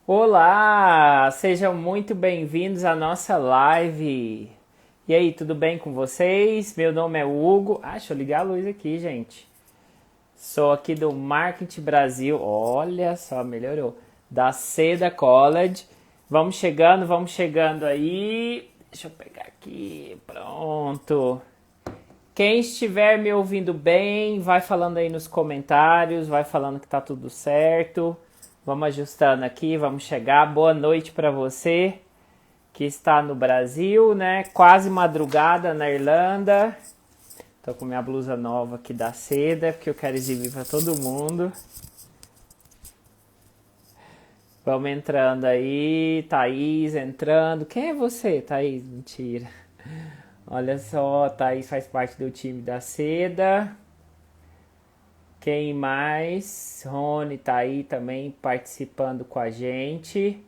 Olá, sejam muito bem-vindos à nossa live. E aí, tudo bem com vocês? Meu nome é Hugo. Deixa eu ligar a luz aqui, gente. Sou aqui do Marketing Brasil. Olha só, melhorou. Da Seda College. Vamos chegando aí. Deixa eu pegar aqui. Pronto. Quem estiver me ouvindo bem, vai falando aí nos comentários, vai falando que tá tudo certo. Vamos ajustando aqui, vamos chegar. Boa noite para você que está no Brasil, né? Quase madrugada na Irlanda. Tô com minha blusa nova aqui da Seda, porque eu quero exibir para todo mundo. Vamos entrando aí, Thaís entrando. Quem é você, Thaís? Mentira. Olha só, Thaís faz parte do time da Seda. Quem mais? Rony tá aí também participando com a gente.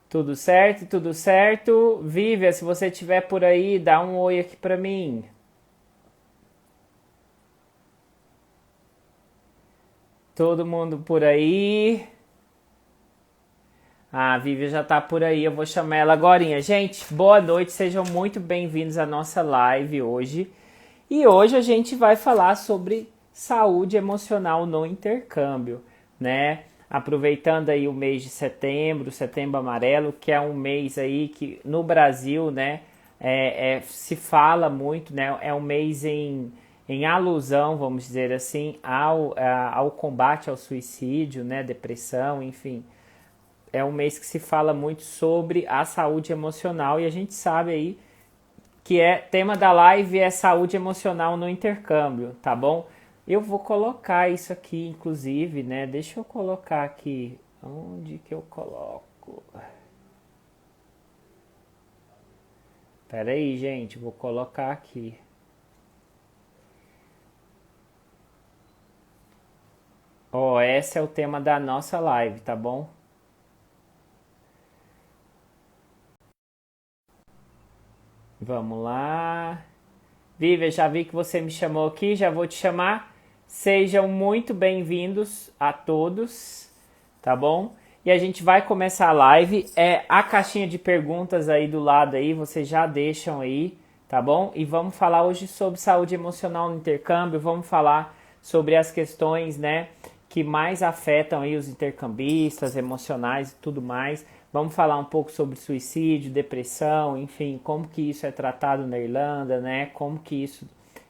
Tudo certo? Tudo certo? Vívia, se você estiver por aí, dá um oi aqui pra mim. Todo mundo por aí? A Vívia já tá por aí, eu vou chamar ela agorinha. Gente, boa noite, sejam muito bem-vindos à nossa live hoje. E hoje a gente vai falar sobre saúde emocional no intercâmbio, né? Aproveitando aí o mês de setembro, setembro amarelo, que é um mês aí que no Brasil, né, se fala muito, né? É um mês em alusão, vamos dizer assim, ao combate ao suicídio, né, depressão, enfim. É um mês que se fala muito sobre a saúde emocional e a gente sabe aí que é tema da live é saúde emocional no intercâmbio, tá bom? Eu vou colocar isso aqui, inclusive, né? Deixa eu colocar aqui. Onde que eu coloco? Pera aí, gente, vou colocar aqui. Ó, esse é o tema da nossa live, tá bom? Vamos lá. Vivian, já vi que você me chamou aqui, já vou te chamar. Sejam muito bem-vindos a todos, tá bom? E a gente vai começar a live. É a caixinha de perguntas aí do lado aí, vocês já deixam aí, tá bom? E vamos falar hoje sobre saúde emocional no intercâmbio, vamos falar sobre as questões, né, que mais afetam aí os intercambistas, emocionais e tudo mais. Vamos falar um pouco sobre suicídio, depressão, enfim, como que isso é tratado na Irlanda, né? Como que isso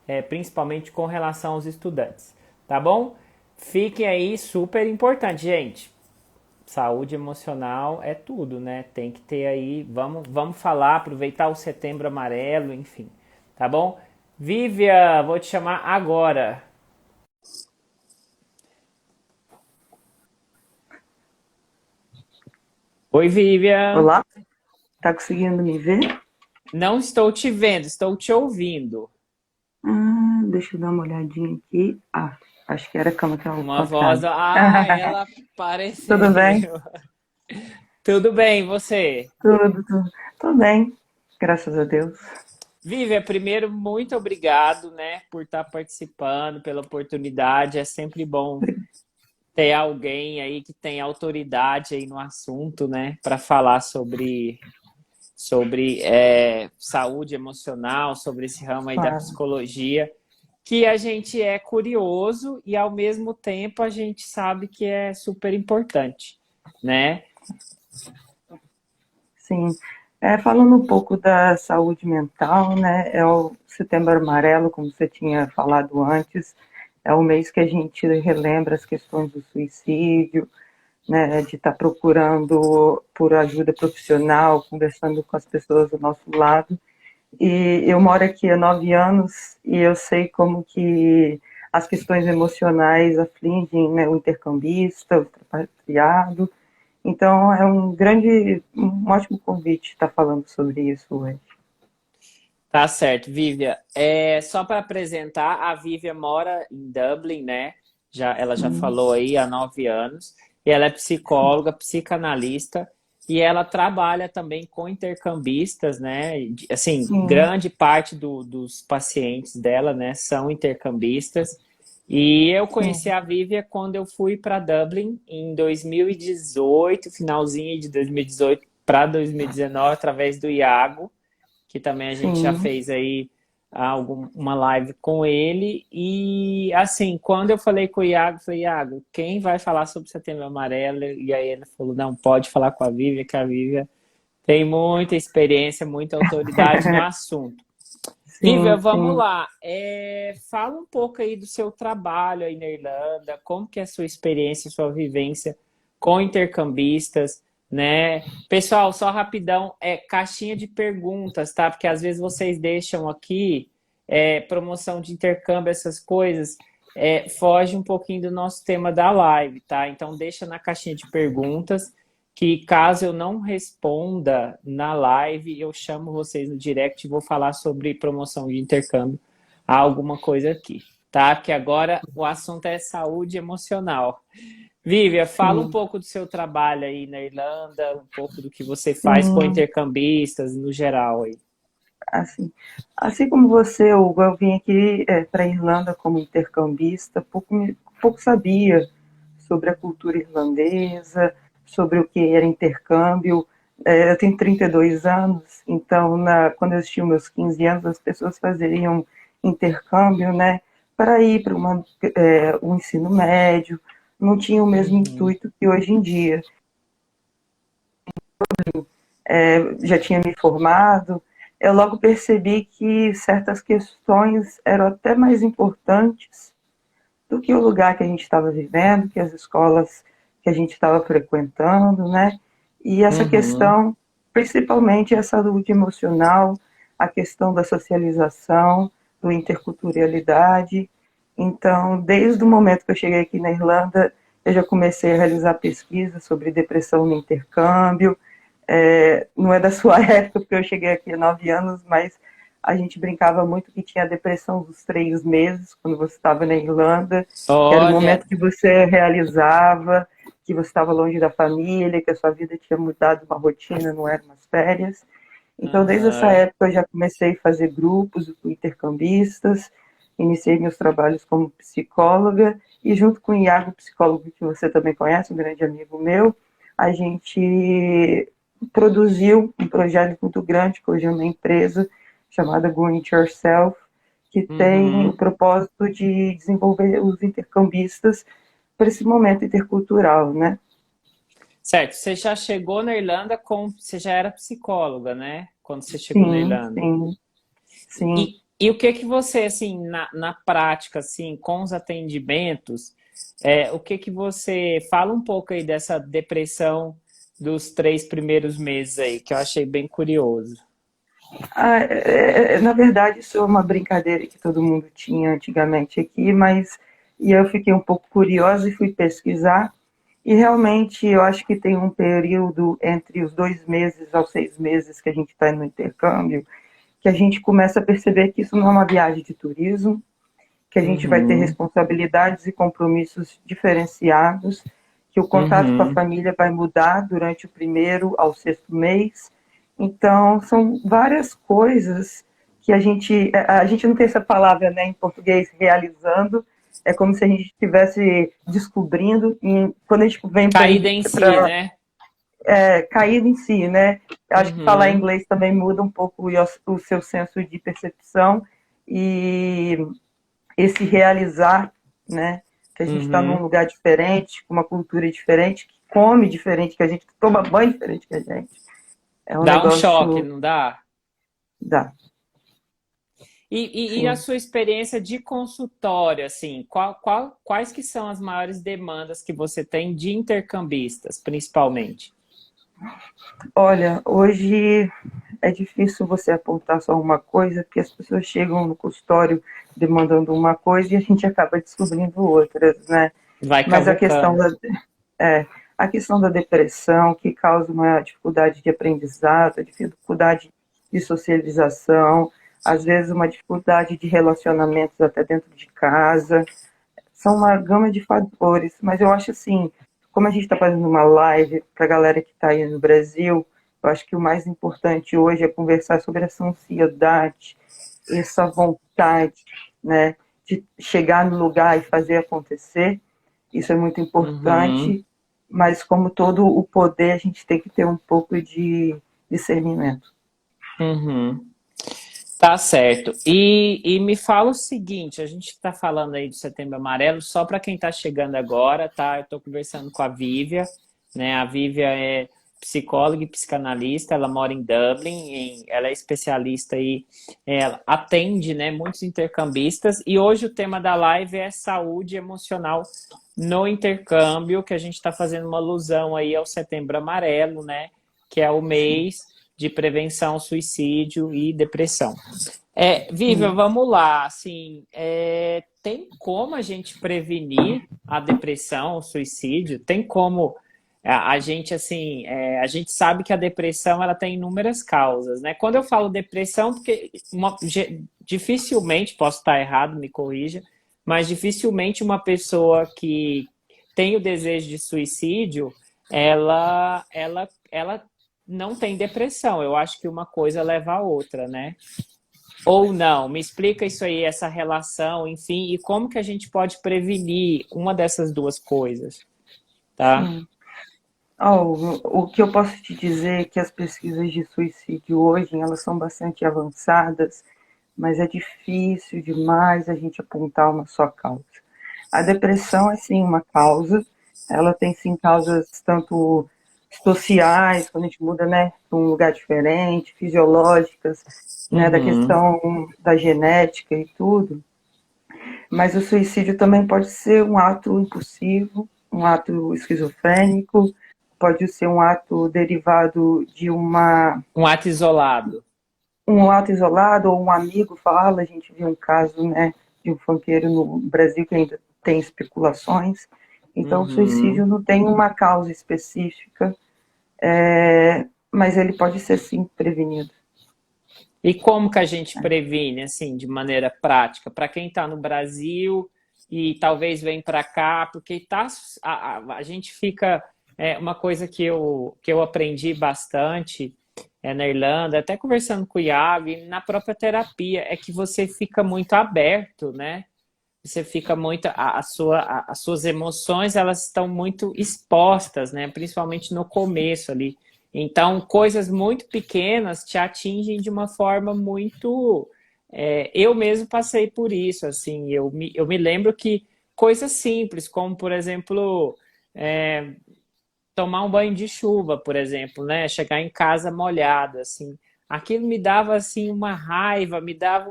é, principalmente com relação aos estudantes, tá bom? Fiquem aí, super importante, gente. Saúde emocional é tudo, né? Tem que ter aí, vamos falar, aproveitar o setembro amarelo, enfim, tá bom? Vívia, vou te chamar agora. Oi, Vívia. Olá, tá conseguindo me ver? Não estou te vendo, estou te ouvindo. Deixa eu dar uma olhadinha aqui. Acho que era a cama que é ao Uma voz, contrário. ela Tudo bem? apareceu. Tudo bem, você? Tudo bem, graças a Deus. Vivian, primeiro, muito obrigado, né, por estar participando, pela oportunidade. É sempre bom ter alguém aí que tem autoridade aí no assunto, né, para falar sobre saúde emocional, sobre esse ramo aí da Claro. psicologia, que a gente é curioso e ao mesmo tempo a gente sabe que é super importante, né? Sim. Falando um pouco da saúde mental, né? É o Setembro Amarelo, como você tinha falado antes. É o mês que a gente relembra as questões do suicídio, né? De estar procurando por ajuda profissional, conversando com as pessoas do nosso lado. E eu moro aqui há 9 anos e eu sei como que as questões emocionais afligem, né, o intercambista, o expatriado. Então é um ótimo convite estar falando sobre isso hoje. Tá certo, Vívia. É, só para apresentar, a Vívia mora em Dublin, né? Ela já falou aí há 9 anos. E ela é psicóloga, psicanalista, e ela trabalha também com intercambistas, né? Assim, Sim, grande parte dos pacientes dela, né, são intercambistas. E eu conheci sim, a Vívia quando eu fui para Dublin em 2018, finalzinho de 2018 para 2019, através do Iago, que também a gente já sim. fez aí uma live com ele. E assim, quando eu falei com o Iago, eu falei, Iago, quem vai falar sobre Setembro Amarelo? E aí ele falou, não, pode falar com a Vívia, que a Vívia tem muita experiência, muita autoridade no assunto. Vívia, Sim, vamos sim. lá. Fala um pouco aí do seu trabalho aí na Irlanda, como que é a sua experiência, sua vivência com intercambistas, né? Pessoal, só rapidão, caixinha de perguntas, tá? Porque às vezes vocês deixam aqui promoção de intercâmbio, essas coisas, foge um pouquinho do nosso tema da live, tá? Então deixa na caixinha de perguntas que caso eu não responda na live, eu chamo vocês no direct e vou falar sobre promoção de intercâmbio, alguma coisa aqui, tá? Que agora o assunto é saúde emocional. Vívia, fala um Sim, pouco do seu trabalho aí na Irlanda, um pouco do que você faz com sim, intercambistas no geral aí. assim, assim como você, Hugo, eu vim aqui para a Irlanda como intercambista, pouco sabia sobre a cultura irlandesa, sobre o que era intercâmbio. Eu tenho 32 anos, então quando eu tinha meus 15 anos, as pessoas faziam intercâmbio, né, para ir para um ensino médio, não tinha o mesmo Uhum, intuito que hoje em dia. Já tinha me formado, eu logo percebi que certas questões eram até mais importantes do que o lugar que a gente estava vivendo, que as escolas que a gente estava frequentando, né? E essa uhum, questão, principalmente a saúde emocional, a questão da socialização, do interculturalidade. Então, desde o momento que eu cheguei aqui na Irlanda, eu já comecei a realizar pesquisas sobre depressão no intercâmbio, não é da sua época, porque eu cheguei aqui há 9 anos, mas a gente brincava muito que tinha a depressão dos 3 meses, quando você estava na Irlanda, que era o olha, momento que você realizava, que você estava longe da família, que a sua vida tinha mudado uma rotina, não eram umas férias. Então, desde essa aham, época, eu já comecei a fazer grupos com intercambistas, iniciei meus trabalhos como psicóloga, e junto com o Iago, psicólogo que você também conhece, um grande amigo meu, a gente produziu um projeto muito grande, que hoje é uma empresa chamada Go It Yourself, que tem o uhum. propósito de desenvolver os intercambistas para esse momento intercultural, né? Certo, você já chegou na Irlanda você já era psicóloga, né? Quando você chegou na Sim, Irlanda. sim, sim. E o que que você, assim, na prática, assim, com os atendimentos, o que que você fala um pouco aí dessa depressão dos 3 primeiros meses aí, que eu achei bem curioso. Na verdade, isso é uma brincadeira que todo mundo tinha antigamente aqui, mas e eu fiquei um pouco curiosa e fui pesquisar. E realmente eu acho que tem um período entre os 2 meses aos 6 meses que a gente está no intercâmbio, que a gente começa a perceber que isso não é uma viagem de turismo, que a gente vai ter Uhum, responsabilidades e compromissos diferenciados, que o contato com a uhum. família vai mudar durante o primeiro ao sexto mês. Então, são várias coisas que a gente não tem essa palavra, né, em português, realizando, é como se a gente estivesse descobrindo, e quando a gente vem Caída em si, para né? cair em si, né? Acho que falar Uhum, inglês também muda um pouco o seu senso de percepção e esse realizar, né? Que a gente está num uhum. lugar diferente, com uma cultura diferente, que come diferente que a gente, que toma banho diferente que a gente. É um Dá um choque, negócio não dá? da, E a sim. sua experiência de consultório, assim, quais que são as maiores demandas que você tem de intercambistas, principalmente? Olha, hoje é difícil você apontar só uma coisa, porque as pessoas chegam no consultório demandando uma coisa e a gente acaba descobrindo outras, né? Vai Mas cavucando. é, a questão da depressão, que causa uma dificuldade de aprendizado, dificuldade de socialização, às vezes uma dificuldade de relacionamentos até dentro de casa, são uma gama de fatores, mas eu acho assim, como a gente está fazendo uma live para a galera que está aí no Brasil, eu acho que o mais importante hoje é conversar sobre essa ansiedade, essa vontade, né, de chegar no lugar e fazer acontecer. Isso é muito Uhum, importante, mas como todo o poder, a gente tem que ter um pouco de discernimento. uhum. Tá certo. E me fala o seguinte, a gente está falando aí do Setembro Amarelo, só para quem está chegando agora, tá? Eu estou conversando com a Vívia, né? A Vívia é psicóloga e psicanalista, ela mora em Dublin, ela é especialista aí, ela atende, né, muitos intercambistas, e hoje o tema da live é saúde emocional no intercâmbio, que a gente está fazendo uma alusão aí ao Setembro Amarelo, né? Que é o Sim, mês de prevenção ao suicídio e depressão. Vivian, sim. vamos lá. Assim, tem como a gente prevenir a depressão, o suicídio? Tem como a gente assim, a gente sabe que a depressão ela tem inúmeras causas, né? Quando eu falo depressão, porque dificilmente posso estar errado, me corrija, mas dificilmente uma pessoa que tem o desejo de suicídio, ela não tem depressão. Eu acho que uma coisa leva a outra, né? Ou não? Me explica isso aí, essa relação, enfim, e como que a gente pode prevenir uma dessas duas coisas, tá? Sim. O que eu posso te dizer é que as pesquisas de suicídio hoje elas são bastante avançadas, mas é difícil demais a gente apontar uma só causa. A depressão é sim uma causa, ela tem sim causas tanto sociais, quando a gente muda, né, para um lugar diferente, fisiológicas, né, da Uhum, questão da genética e tudo, mas o suicídio também pode ser um ato impulsivo, um ato esquizofrênico, pode ser um ato derivado de um ato isolado. um ato isolado, ou um amigo fala, a gente viu um caso, né, de um funkeiro no Brasil que ainda tem especulações. Então, o suicídio Uhum. não tem uma causa específica, mas ele pode ser sim prevenido. E como que a gente previne, assim, de maneira prática? Para quem está no Brasil e talvez vem para cá, porque a gente fica. Uma coisa que eu aprendi bastante na Irlanda, até conversando com o Iago, e na própria terapia, é que você fica muito aberto, né? Você fica muito. As suas emoções elas estão muito expostas, né? Principalmente no começo ali. Então, coisas muito pequenas te atingem de uma forma muito. Eu mesmo passei por isso, assim. Eu me lembro que coisas simples, como, por exemplo, é, tomar um banho de chuva, por exemplo, né? Chegar em casa molhado, assim. Aquilo me dava, assim, uma raiva, me dava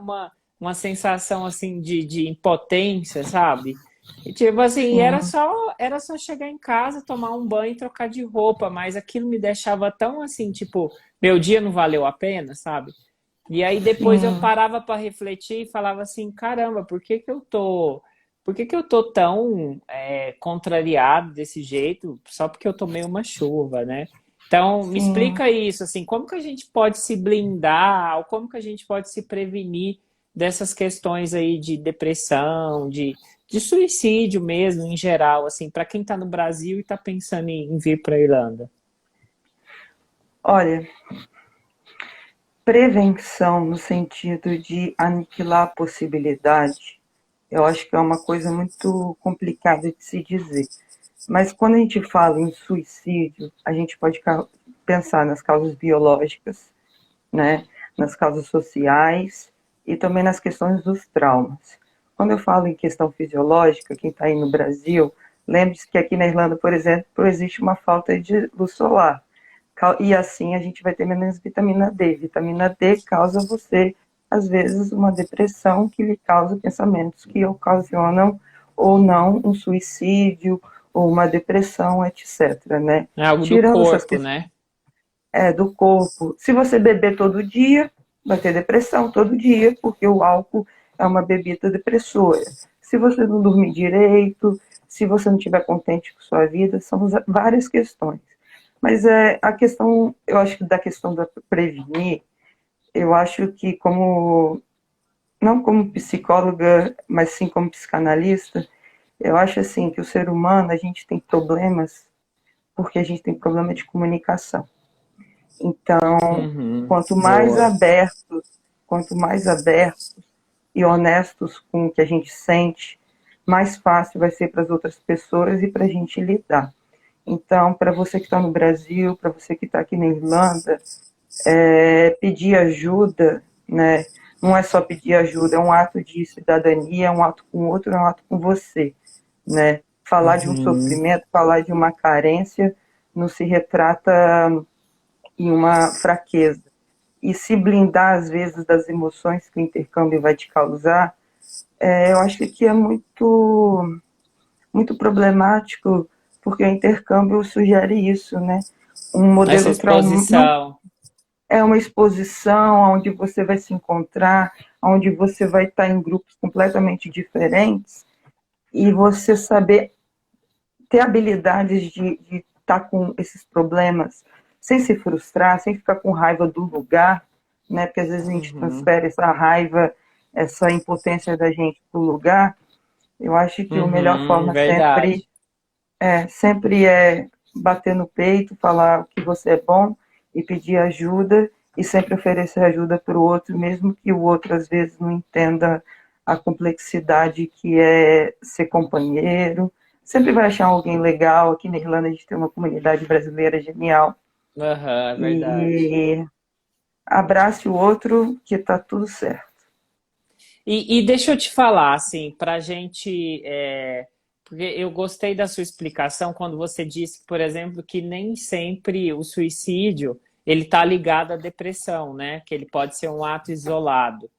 uma sensação, assim, de impotência, sabe? E, tipo assim, era Sim, só, era só chegar em casa, tomar um banho e trocar de roupa, mas aquilo me deixava tão, assim, tipo, meu dia não valeu a pena, sabe? E aí depois eu sim, parava para refletir e falava assim, caramba, por que que eu tô tão contrariado desse jeito só porque eu tomei uma chuva, né? Então, me sim. explica isso, assim, como que a gente pode se blindar, ou como que a gente pode se prevenir dessas questões aí de depressão, de suicídio mesmo, em geral, assim, para quem está no Brasil e está pensando em vir para a Irlanda. Olha, prevenção no sentido de aniquilar a possibilidade, eu acho que é uma coisa muito complicada de se dizer. Mas quando a gente fala em suicídio, a gente pode pensar nas causas biológicas, né, nas causas sociais e também nas questões dos traumas. Quando eu falo em questão fisiológica, quem está aí no Brasil, lembre-se que aqui na Irlanda, por exemplo, existe uma falta de luz solar. E assim a gente vai ter menos vitamina D. Vitamina D causa você, às vezes, uma depressão que lhe causa pensamentos que ocasionam ou não um suicídio ou uma depressão, etc. Né? É algo do Tirando essas corpo, questões né? do corpo, se você beber todo dia, vai ter depressão todo dia, porque o álcool é uma bebida depressora. Se você não dormir direito, se você não estiver contente com sua vida, são várias questões. Mas a questão, eu acho que da questão da prevenir, eu acho que como, não como psicóloga, mas sim como psicanalista, eu acho assim que o ser humano, a gente tem problemas porque a gente tem problema de comunicação. Então, Uhum, quanto mais boa. abertos, quanto mais abertos e honestos com o que a gente sente, mais fácil vai ser para as outras pessoas e para a gente lidar. Então, para você que está no Brasil, para você que está aqui na Irlanda, pedir ajuda, né? Não é só pedir ajuda, é um ato de cidadania, é um ato com o outro, é um ato com você, né? Falar de um Uhum. sofrimento, falar de uma carência, não se retrata em uma fraqueza. E se blindar, às vezes, das emoções que o intercâmbio vai te causar, eu acho que aqui é muito, muito problemático, porque o intercâmbio sugere isso, né? Um Essa modelo traumático. exposição. É uma exposição onde você vai se encontrar, onde você vai estar em grupos completamente diferentes e você saber ter habilidades de estar com esses problemas sem se frustrar, sem ficar com raiva do lugar, né? Porque às vezes a gente Uhum. transfere essa raiva, essa impotência da gente para o lugar. Eu acho que a melhor Uhum, forma sempre verdade. sempre é bater no peito, falar que você é bom e pedir ajuda e sempre oferecer ajuda para o outro, mesmo que o outro às vezes não entenda a complexidade que é ser companheiro. Sempre vai achar alguém legal. Aqui na Irlanda a gente tem uma comunidade brasileira genial. Aham, é verdade. E abrace o outro que tá tudo certo. E deixa eu te falar, assim, pra gente. Porque eu gostei da sua explicação quando você disse, por exemplo, que nem sempre o suicídio ele está ligado à depressão, né? Que ele pode ser um ato isolado,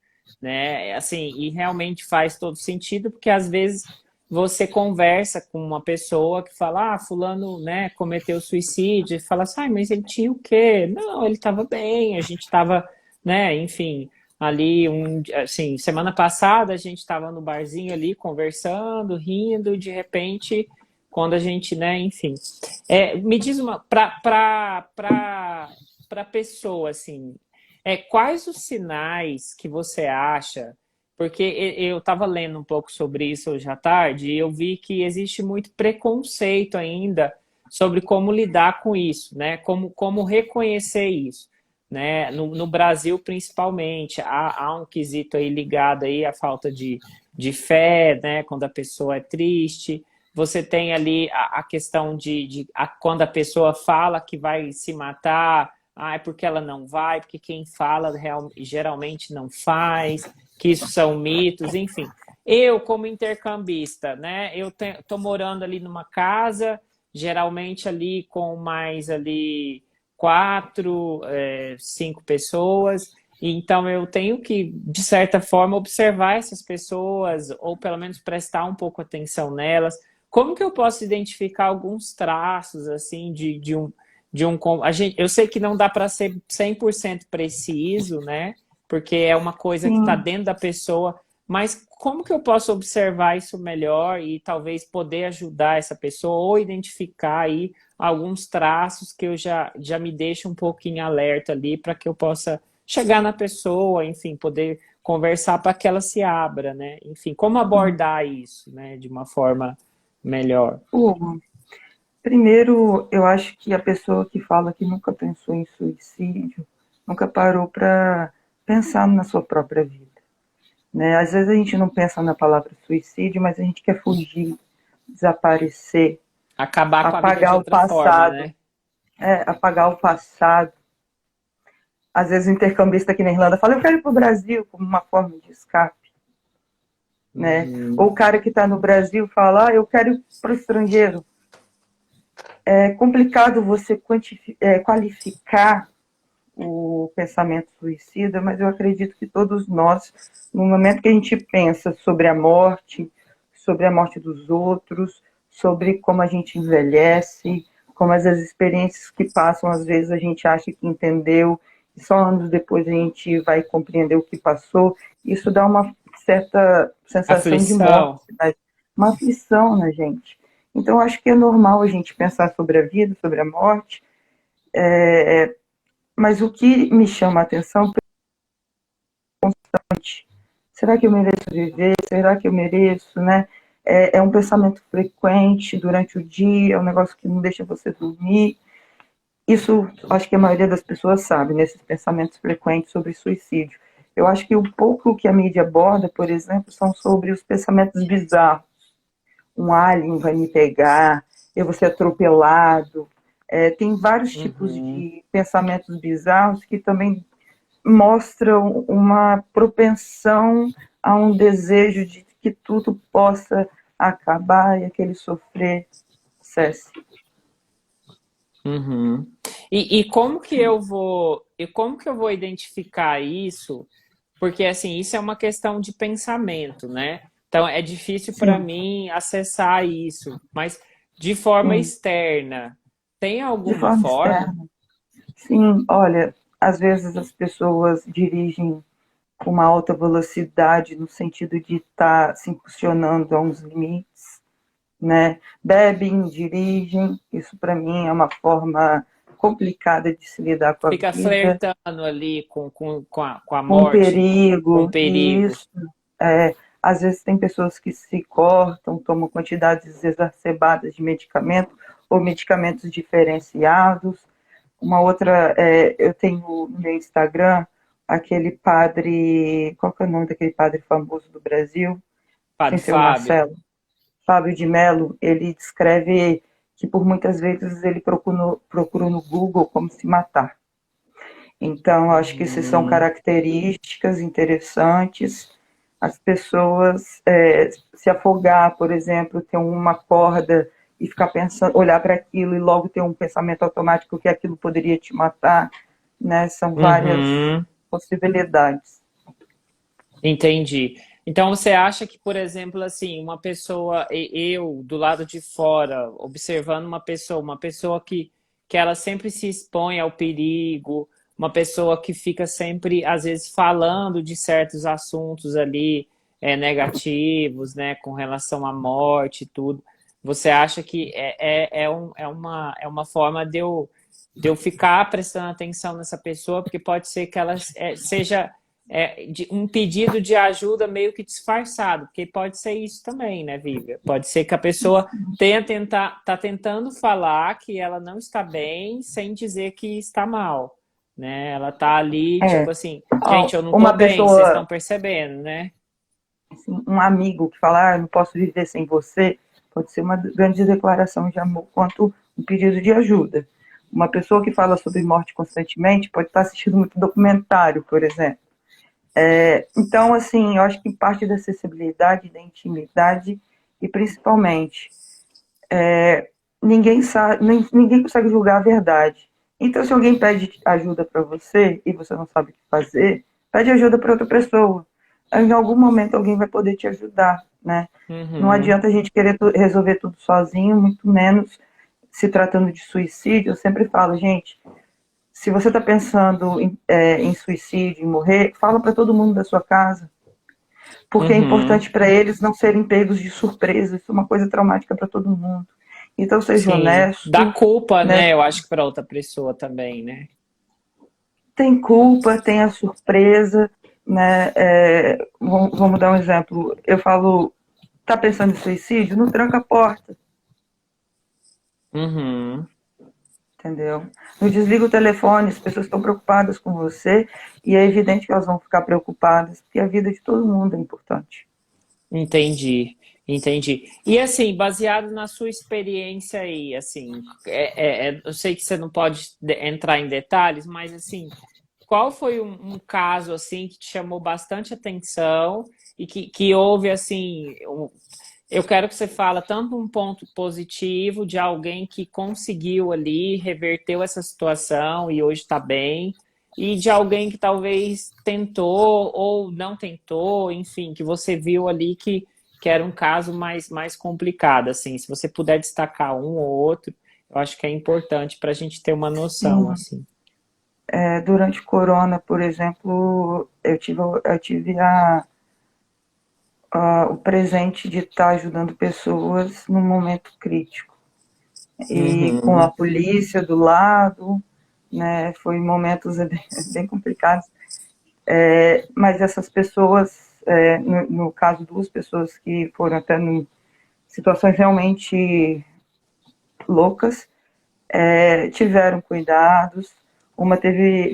né? Assim, e realmente faz todo sentido, porque às vezes você conversa com uma pessoa que fala, fulano, né, cometeu suicídio, e fala assim, mas ele tinha o quê? Não, ele estava bem, a gente estava, né, enfim, ali assim, semana passada a gente estava no barzinho ali conversando, rindo, de repente, quando a gente, né, enfim. Me diz uma, para pessoa, assim, quais os sinais que você acha? Porque eu estava lendo um pouco sobre isso hoje à tarde e eu vi que existe muito preconceito ainda sobre como lidar com isso, né? Como reconhecer isso, né? No Brasil, principalmente, há um quesito aí ligado aí à falta de fé, né? Quando a pessoa é triste. Você tem ali a questão quando a pessoa fala que vai se matar, é porque ela não vai, porque quem fala geralmente não faz, que isso são mitos, enfim. Eu, como intercambista, né? Eu tô morando ali numa casa, geralmente ali com mais ali quatro, cinco pessoas. Então eu tenho que, de certa forma, observar essas pessoas, ou pelo menos prestar um pouco atenção nelas. Como que eu posso identificar alguns traços assim de um eu sei que não dá para ser 100% preciso, né? Porque é uma coisa que está Sim, dentro da pessoa, mas como que eu posso observar isso melhor e talvez poder ajudar essa pessoa ou identificar aí alguns traços que eu já me deixo um pouquinho alerta ali para que eu possa chegar na pessoa, enfim, poder conversar para que ela se abra, né? Enfim, como sim. abordar isso, né, de uma forma melhor. Hugo, primeiro, eu acho que a pessoa que fala que nunca pensou em suicídio, nunca parou para pensar na sua própria vida, né? Às vezes a gente não pensa na palavra suicídio, mas a gente quer fugir, desaparecer, Acabar com a vida de apagar o outra forma, passado, né? apagar o passado. Às vezes o intercambista aqui na Irlanda fala, eu quero ir para o Brasil como uma forma de escape, né? Ou Uhum. o cara que está no Brasil fala, eu quero ir para o estrangeiro. É complicado você qualificar o pensamento suicida, mas eu acredito que todos nós, no momento que a gente pensa sobre a morte dos outros, sobre como a gente envelhece, como as experiências que passam, às vezes a gente acha que entendeu, e só anos depois a gente vai compreender o que passou, isso dá uma certa sensação de morte, Aflição. né? Uma aflição na gente. Então, acho que é normal a gente pensar sobre a vida, sobre a morte, mas o que me chama a atenção, será que eu mereço viver? Será que eu mereço, né? É um pensamento frequente durante o dia, é um negócio que não deixa você dormir. Isso, acho que a maioria das pessoas sabe, nesses pensamentos frequentes sobre suicídio. Eu acho que o pouco que a mídia aborda, por exemplo, são sobre os pensamentos bizarros. Um alien vai me pegar, eu vou ser atropelado. Tem vários tipos Uhum. de pensamentos bizarros que também mostram uma propensão a um desejo de que tudo possa acabar e aquele sofrer cesse. Uhum. E como que eu vou, e como que eu vou identificar isso? Porque assim, isso é uma questão de pensamento, né? Então é difícil para Sim, mim acessar isso, mas de forma sim. externa, tem De alguma forma forma? externa. Sim, olha, às vezes as pessoas dirigem com uma alta velocidade no sentido de estar se impulsionando a uns limites, né? Bebem, dirigem, isso para mim é uma forma complicada de se lidar com a Fica vida, flertando ali com a com o morte, com o perigo, e perigo. isso, às vezes tem pessoas que se cortam, tomam quantidades exacerbadas de medicamento ou medicamentos diferenciados. Uma outra, eu tenho no meu Instagram aquele padre, qual que é o nome daquele padre famoso do Brasil, sem Padre ser o Fábio. Marcelo? Fábio de Mello, ele descreve que por muitas vezes ele procurou no Google como se matar. Então, acho que essas são Hum, características interessantes. As pessoas se afogar, por exemplo, ter uma corda e ficar pensando, olhar para aquilo e logo ter um pensamento automático que aquilo poderia te matar, né? São várias uhum. possibilidades. Entendi. Então você acha que, por exemplo, assim, uma pessoa, eu do lado de fora, observando uma pessoa que ela sempre se expõe ao perigo, uma pessoa que fica sempre, às vezes, falando de certos assuntos ali, negativos, né, com relação à morte e tudo. Você acha que é uma forma de eu ficar prestando atenção nessa pessoa, porque pode ser que ela seja um pedido de ajuda meio que disfarçado, porque pode ser isso também, né, Vivian? Pode ser que a pessoa tá tentando falar que ela não está bem sem dizer que está mal, né? Ela tá ali, tipo É, assim, gente, eu não tô uma bem, vocês pessoa, estão percebendo, né? assim, um amigo que fala, não posso viver sem você, pode ser uma grande declaração de amor quanto um pedido de ajuda. Uma pessoa que fala sobre morte constantemente pode estar assistindo muito documentário, por exemplo. Então, assim, eu acho que parte da acessibilidade, da intimidade e principalmente ninguém sabe, ninguém consegue julgar a verdade. Então, se alguém pede ajuda para você e você não sabe o que fazer, pede ajuda para outra pessoa. Em algum momento alguém vai poder te ajudar, né? Não Uhum, adianta a gente querer resolver tudo sozinho, muito menos se tratando de suicídio. Eu sempre falo, gente, se você está pensando em suicídio, em morrer, fala para todo mundo da sua casa, porque é uhum. importante para eles não serem pegos de surpresa. Isso é uma coisa traumática para todo mundo. Então, seja Sim. Dá honesto, culpa, né? né? Eu acho que para outra pessoa também, né? Tem culpa, tem a surpresa, né? Vamos dar um exemplo. Eu falo, tá pensando em suicídio? Não tranca a porta, Uhum. entendeu? Não desliga o telefone, as pessoas estão preocupadas com você e é evidente que elas vão ficar preocupadas, porque a vida de todo mundo é importante. Entendi, entendi. E assim, baseado na sua experiência aí, assim, eu sei que você não pode entrar em detalhes, mas assim, qual foi um caso assim que te chamou bastante atenção e que houve assim, eu quero que você fala tanto um ponto positivo de alguém que conseguiu ali, reverteu essa situação e hoje está bem, e de alguém que talvez tentou ou não tentou, enfim, que você viu ali que era um caso mais complicado, assim. Se você puder destacar um ou outro, eu acho que é importante para a gente ter uma noção, Sim, assim. durante o corona, por exemplo, eu tive o presente de estar ajudando pessoas num momento crítico. E com a Uhum, polícia do lado, né, foi momentos bem complicados. Mas essas pessoas, no caso, duas pessoas que foram até em situações realmente loucas, tiveram cuidados. Uma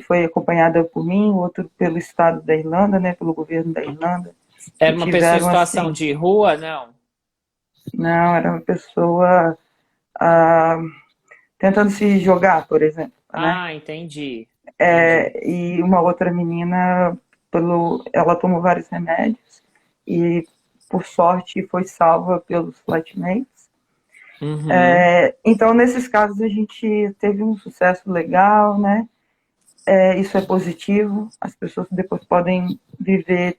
foi acompanhada por mim, o outro pelo Estado da Irlanda, né, pelo governo da Irlanda, que Era uma pessoa em tiveram situação assim, de rua? Não. não, era uma pessoa ah, tentando se jogar, por exemplo, né? Ah, entendi. Entendi. E uma outra menina, ela tomou vários remédios e, por sorte, foi salva pelos flatmates. Uhum. Então, nesses casos, a gente teve um sucesso legal, né? Isso é positivo, as pessoas depois podem viver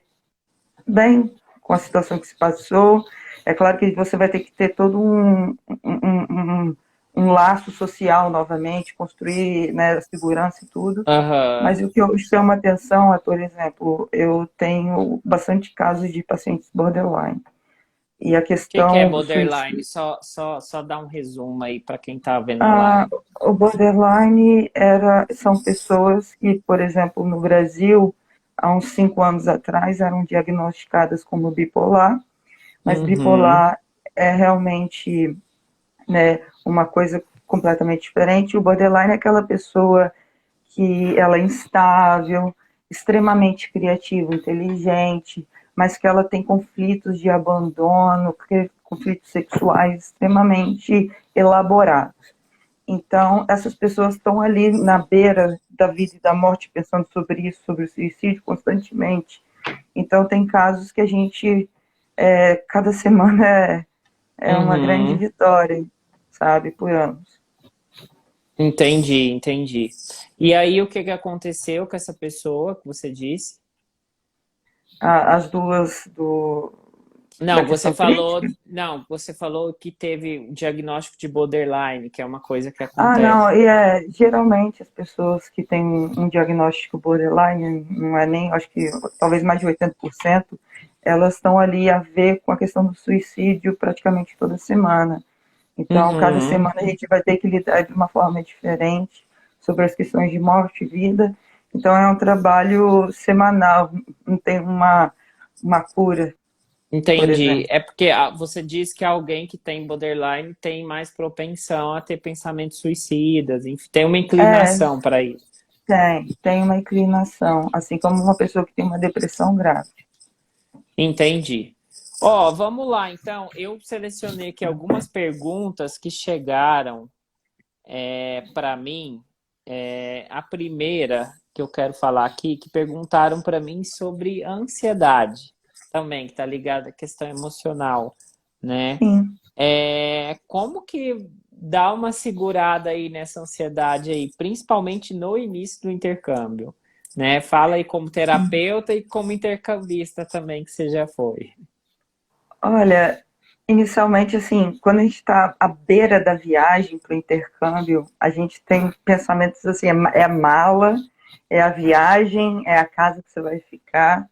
bem com a situação que se passou. É claro que você vai ter que ter todo um laço social novamente, construir, né, a segurança e tudo. Aham. Mas o que eu chamo a atenção é, por exemplo, eu tenho bastante casos de pacientes borderline. E a O que que é questão do borderline? suicídio. Só dá um resumo aí para quem tá vendo a Ah, live. o borderline são pessoas que, por exemplo, no Brasil, há uns 5 anos atrás, eram diagnosticadas como bipolar, mas Uhum. bipolar é realmente, né, uma coisa completamente diferente. O borderline é aquela pessoa que ela é instável, extremamente criativa, inteligente, mas que ela tem conflitos de abandono, conflitos sexuais extremamente elaborados. Então, essas pessoas estão ali na beira da vida e da morte, pensando sobre isso, sobre o suicídio constantemente. Então, tem casos que a gente, cada semana é uma grande Uhum. vitória, sabe, por anos. Entendi, entendi. E aí, o que que aconteceu com essa pessoa que você disse? As duas da Não, você questão falou, crítica. não, você falou que teve um diagnóstico de borderline, que é uma coisa que Ah, não, acontece. geralmente as pessoas que têm um diagnóstico borderline, não é nem, acho que talvez mais de 80%, elas estão ali a ver com a questão do suicídio praticamente toda semana. Então, cada Uhum. semana a gente vai ter que lidar de uma forma diferente sobre as questões de morte e vida. Então, é um trabalho semanal, não tem uma cura, por Entendi. exemplo. É porque você diz que alguém que tem borderline tem mais propensão a ter pensamentos suicidas, enfim, tem uma É, inclinação para isso. tem uma inclinação, assim como uma pessoa que tem uma depressão grave. Entendi. Ó, vamos lá, então. Eu selecionei aqui algumas perguntas que chegaram para mim. A primeira que eu quero falar aqui, que perguntaram para mim sobre ansiedade, também, que está ligada à questão emocional, né? Sim. Como que dá uma segurada aí nessa ansiedade aí, principalmente no início do intercâmbio, né? Fala aí como terapeuta e como intercambista também que você já foi. Olha, inicialmente, assim, quando a gente está à beira da viagem para o intercâmbio, a gente tem pensamentos assim: é a mala, é a viagem, é a casa que você vai ficar.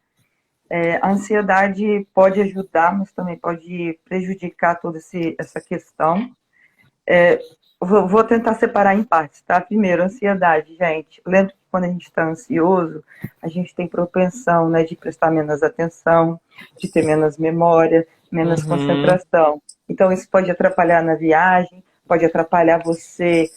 A ansiedade pode ajudar, mas também pode prejudicar toda essa questão. Vou tentar separar em partes, tá? Primeiro, ansiedade, gente. Lembra que quando a gente está ansioso, a gente tem propensão, né, de prestar menos atenção, de ter menos memória, menos Uhum. concentração. Então, isso pode atrapalhar na viagem, pode atrapalhar você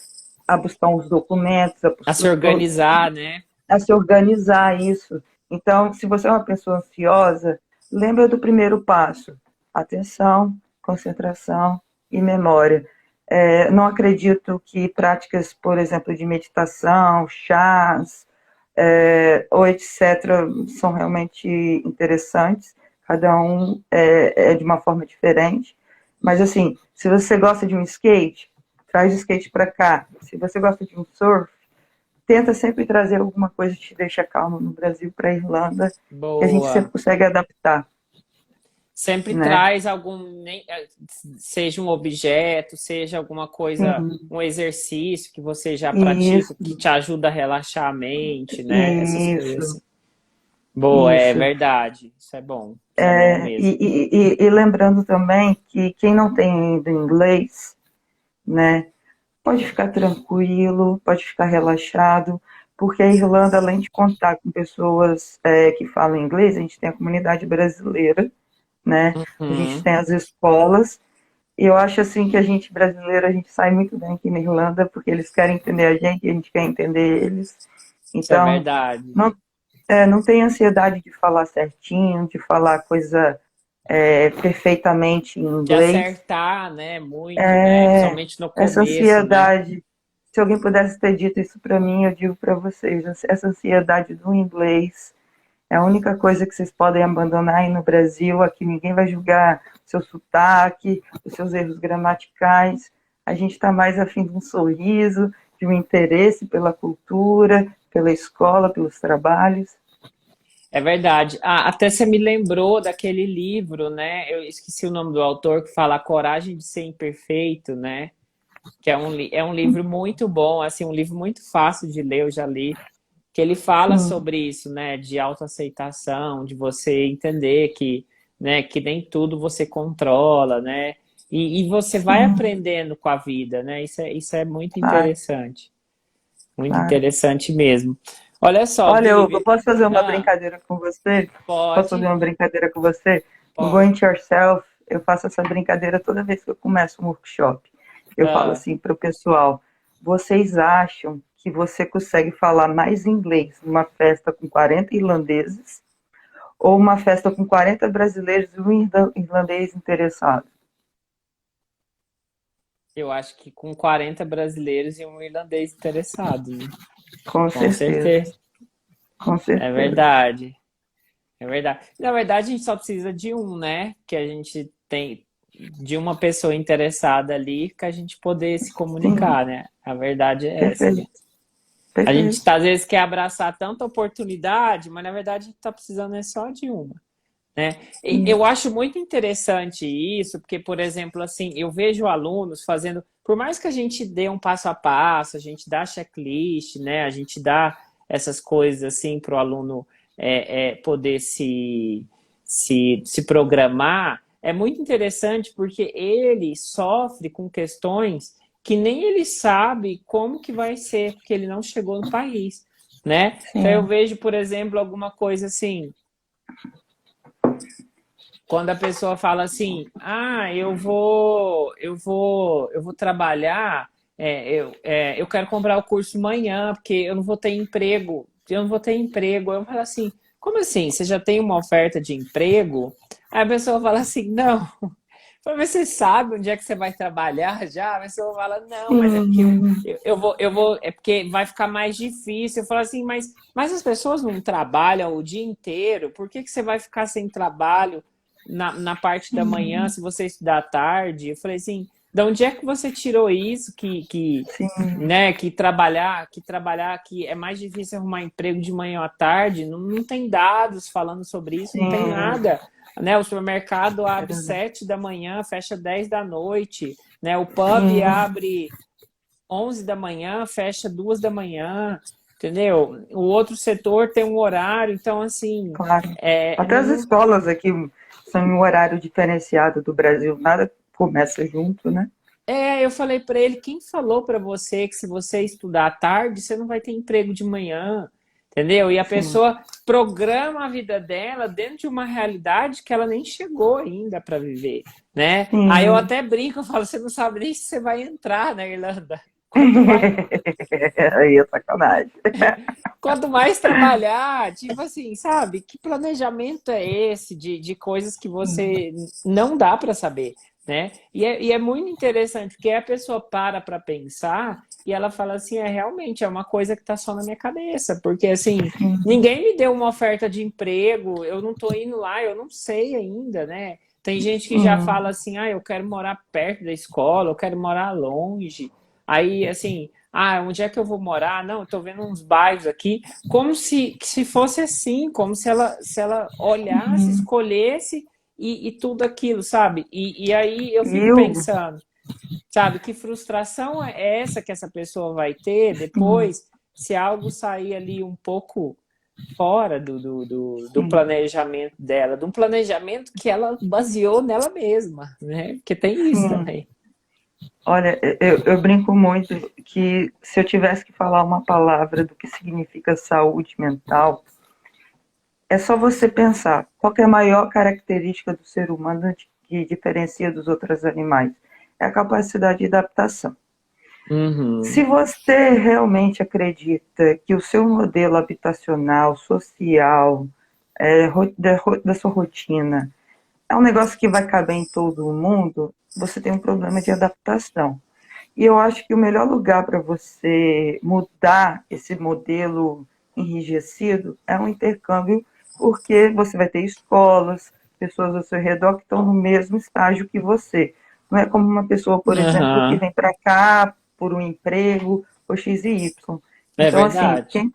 a buscar uns documentos, A se organizar, né? a se organizar isso. Então, se você é uma pessoa ansiosa, lembra do primeiro passo: atenção, concentração e memória. Não acredito que práticas, por exemplo, de meditação, chás, ou etc., são realmente interessantes. Cada um é de uma forma diferente. Mas, assim, se você gosta de um skate, traz o skate para cá. Se você gosta de um surf, tenta sempre trazer alguma coisa que te deixa calmo no Brasil para a Irlanda, que a gente sempre Boa. consegue adaptar, Sempre né? traz seja um objeto, seja alguma coisa, Sim, um exercício que você já pratica, isso, que te ajuda a relaxar a mente, né? Essas coisas isso, assim. Boa, é isso. verdade. Isso é bom mesmo. E lembrando também que quem não tem ainda inglês, né, pode ficar tranquilo, pode ficar relaxado, porque a Irlanda, além de contar com pessoas que falam inglês, a gente tem a comunidade brasileira, né? A gente Uhum. tem as escolas. eu acho assim que a gente brasileiro, a gente sai muito bem aqui na Irlanda, porque eles querem entender a gente quer entender eles. Isso é Então, verdade. não, não tem ansiedade de falar certinho, de falar coisa perfeitamente em De inglês. acertar, né? Muito, né? Principalmente no Essa começo, né? ansiedade, se alguém pudesse ter dito isso para mim, eu digo para vocês, essa ansiedade do inglês é a única coisa que vocês podem abandonar aí no Brasil. Aqui ninguém vai julgar o seu sotaque, os seus erros gramaticais. A gente está mais afim de um sorriso, de um interesse pela cultura, pela escola, pelos trabalhos. É verdade. Ah, até você me lembrou daquele livro, né? Eu esqueci o nome do autor que fala A Coragem de Ser Imperfeito, né? Que é um livro muito bom, assim, um livro muito fácil de ler, eu já li, que ele fala Sim, sobre isso, né? De autoaceitação, de você entender que, né, que nem tudo você controla, né? E você vai sim, aprendendo com a vida, né? Isso é muito claro, interessante. Muito claro. interessante mesmo. Olha só, Olha, Hugo, eu Vivi. posso fazer uma Ah, brincadeira com você? Posso fazer pode, uma brincadeira com você? No Go pode. Into Yourself, eu faço essa brincadeira toda vez que eu começo um workshop. Eu falo Ah. assim para o pessoal: vocês acham que você consegue falar mais inglês numa festa com 40 irlandeses ou uma festa com 40 brasileiros e um irlandês interessado? Eu acho que com 40 brasileiros e um irlandês interessado, né? Com Com certeza, certeza. com É certeza. verdade. É verdade. Na verdade, a gente só precisa de um, né? Que a gente tem de uma pessoa interessada ali que a gente poder se Sim, comunicar, né? A verdade é essa perfeito, mesmo. A gente perfeito. às vezes quer abraçar tanta oportunidade, mas na verdade a gente está precisando é só de uma. Né? E eu Isso. acho muito interessante isso, porque, por exemplo, assim, eu vejo alunos fazendo, por mais que a gente dê um passo a passo, a gente dá checklist, né? A gente dá essas coisas assim para o aluno poder se programar, é muito interessante porque ele sofre com questões que nem ele sabe como que vai ser, porque ele não chegou no país, né? Então eu Sim. vejo, por exemplo, alguma coisa assim, quando a pessoa fala assim, ah, eu vou trabalhar, eu quero comprar o curso amanhã, porque eu não vou ter emprego, eu não vou ter emprego. Eu falo assim, como assim? Você já tem uma oferta de emprego? Aí a pessoa fala assim, não. Mas você sabe onde é que você vai trabalhar já? A pessoa fala, não, mas é porque Sim. é porque vai ficar mais difícil. Eu falo assim, mas as pessoas não trabalham o dia inteiro, por que você vai ficar sem trabalho na parte da manhã se você estudar à tarde? Eu falei assim, de onde é que você tirou isso Sim. né, que trabalhar, que é mais difícil arrumar emprego de manhã à tarde? Não, não tem dados falando sobre isso, não tem Sim, nada. Né, o supermercado é abre verdade. 7 da manhã, fecha 10 da noite, né? O pub Sim, abre 11 da manhã, fecha 2 da manhã, entendeu? O outro setor tem um horário, então assim, claro. Até não, as não, escolas aqui são em um horário diferenciado do Brasil, nada começa junto, né? eu falei para ele, quem falou para você que se você estudar à tarde, você não vai ter emprego de manhã, entendeu? E a Sim, pessoa programa a vida dela dentro de uma realidade que ela nem chegou ainda para viver, né? Aí eu sim. até brinco, eu falo, você não sabe nem se você vai entrar na Irlanda. Quanto mais, Aí é sacanagem. quanto mais trabalhar, tipo assim, sabe? Que planejamento é esse de coisas que você não dá para saber, né? E é muito interessante, porque a pessoa para pensar e ela fala assim, realmente, é uma coisa que tá só na minha cabeça, porque assim, ninguém me deu uma oferta de emprego, eu não tô indo lá, eu não sei ainda, né? Tem gente que já Sim, fala assim, eu quero morar perto da escola, eu quero morar longe. Aí, assim, onde é que eu vou morar? Não, eu tô vendo uns bairros aqui, como se fosse assim, como se ela olhasse, sim. escolhesse e tudo aquilo, sabe? E aí eu E fico Hugo, pensando, sabe, que frustração é essa que essa pessoa vai ter sim, depois se algo sair ali um pouco fora do sim. planejamento dela, de um planejamento que ela baseou nela mesma, né? Porque tem isso Sim. também. Olha, eu brinco muito que se eu tivesse que falar uma palavra do que significa saúde mental, é só você pensar qual que é a maior característica do ser humano que diferencia dos outros animais. é a capacidade de adaptação. Se Uhum. você realmente acredita que o seu modelo habitacional, social, da sua rotina, é um negócio que vai caber em todo mundo, você tem um problema de adaptação. E eu acho que o melhor lugar para você mudar esse modelo enrijecido é um intercâmbio, porque você vai ter escolas, pessoas ao seu redor que estão no mesmo estágio que você. Não é como uma pessoa, por exemplo, que Aham. vem para cá por um emprego ou X e Y. É Então, assim, verdade.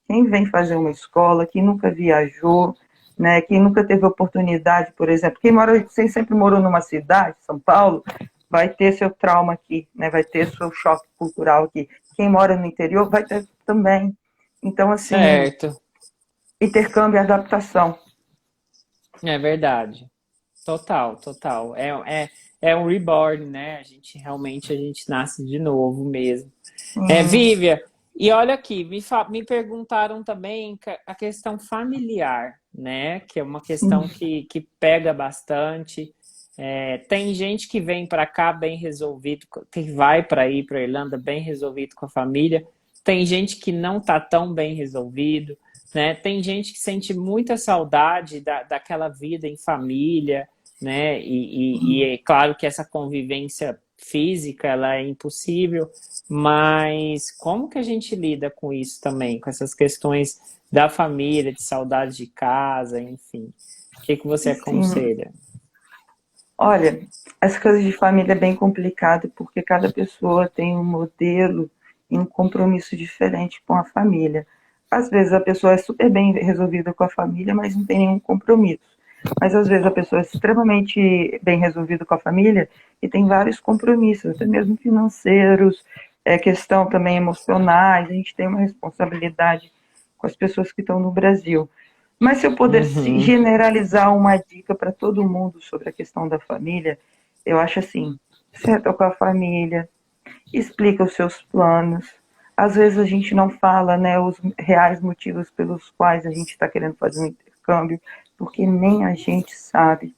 quem vem fazer uma escola, quem nunca viajou, né, quem nunca teve oportunidade, por exemplo, quem sempre morou numa cidade, São Paulo, vai ter seu trauma aqui, né, vai ter seu choque cultural aqui. Quem mora no interior vai ter também. Então, assim, Certo. intercâmbio e adaptação. É verdade. Total, total. É um reborn, né? A gente nasce de novo mesmo. Sim, Vívia, e olha aqui, me perguntaram também a questão familiar, né? Que é uma questão sim, que pega bastante. Tem gente que vem para cá bem resolvido, que vai para ir para Irlanda bem resolvido com a família. Tem gente que não está tão bem resolvido, né? Tem gente que sente muita saudade daquela vida em família, né? E é claro que essa convivência física ela é impossível, mas como que a gente lida com isso também, com essas questões da família, de saudade de casa, enfim? O que você sim. aconselha? Olha, as coisas de família é bem complicado porque cada pessoa tem um modelo e um compromisso diferente com a família. Às vezes a pessoa é super bem resolvida com a família, mas não tem nenhum compromisso. Mas às vezes a pessoa é extremamente bem resolvida com a família e tem vários compromissos, até mesmo financeiros, questão também emocionais. A gente tem uma responsabilidade com as pessoas que estão no Brasil. Mas se eu pudesse Uhum. generalizar uma dica para todo mundo sobre a questão da família, eu acho assim: senta com a família, explica os seus planos. Às vezes a gente não fala, né, os reais motivos pelos quais a gente está querendo fazer um intercâmbio, porque nem a gente sabe.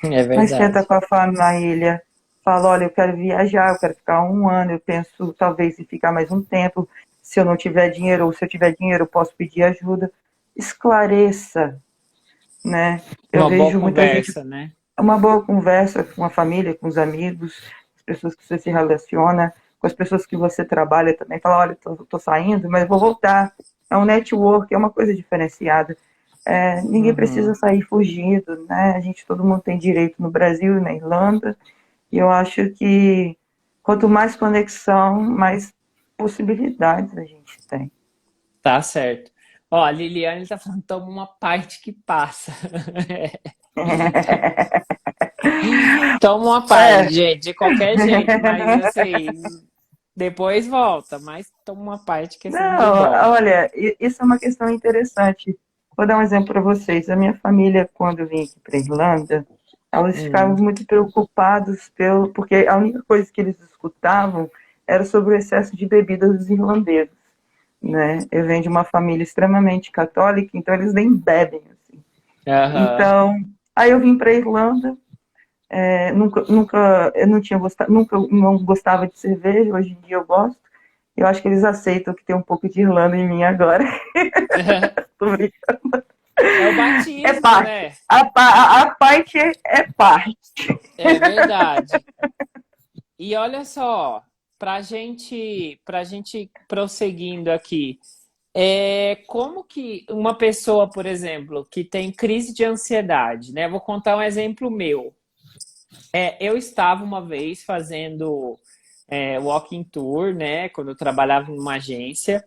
É Mas senta verdade. com a família, fala: olha, eu quero viajar, eu quero ficar um ano, eu penso talvez em ficar mais um tempo. Se eu não tiver dinheiro ou se eu tiver dinheiro, eu posso pedir ajuda. Esclareça, né? Eu Uma boa vejo muita gente, conversa, né? uma boa conversa com a família, com os amigos, as pessoas que você se relaciona, com as pessoas que você trabalha também. Fala: olha, tô saindo, mas vou voltar. É um network, é uma coisa diferenciada. Ninguém precisa Uhum. sair fugindo, né? Todo mundo tem direito no Brasil e na Irlanda. E eu acho que quanto mais conexão, mais possibilidades a gente tem. Tá certo. Ó, a Liliane tá falando, toma uma parte que passa. Toma uma parte, É, gente, de qualquer jeito, mas assim, depois volta, mas toma uma parte que é sempre de não, bom. olha, isso é uma questão interessante. Vou dar um exemplo para vocês. A minha família, quando eu vim aqui para a Irlanda, elas ficavam Hum. muito preocupadas porque a única coisa que eles escutavam era sobre o excesso de bebidas dos irlandeses, né? Eu venho de uma família extremamente católica, então eles nem bebem, assim. Aham. Então, aí eu vim para a Irlanda, eu não tinha gostado, nunca não gostava de cerveja, hoje em dia eu gosto. Eu acho que eles aceitam que tem um pouco de Irlanda em mim agora. Tô brincando. É o É batismo, parte. né? A parte é parte. É verdade. E olha só, pra gente prosseguindo aqui, como que uma pessoa, por exemplo, que tem crise de ansiedade, né? Vou contar um exemplo meu. Eu estava uma vez fazendo walking tour, né? Quando eu trabalhava numa agência,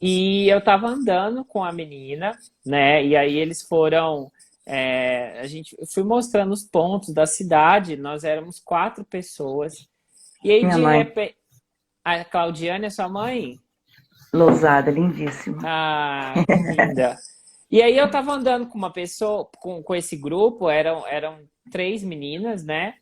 e eu estava andando com a menina, né? E aí eles foram. Eu fui mostrando os pontos da cidade, nós éramos quatro pessoas. E aí, Minha de mãe, repente, a Claudiane é sua mãe? lousada, lindíssima. Ah, que linda. E aí eu tava andando com uma pessoa, com esse grupo, eram três meninas, né?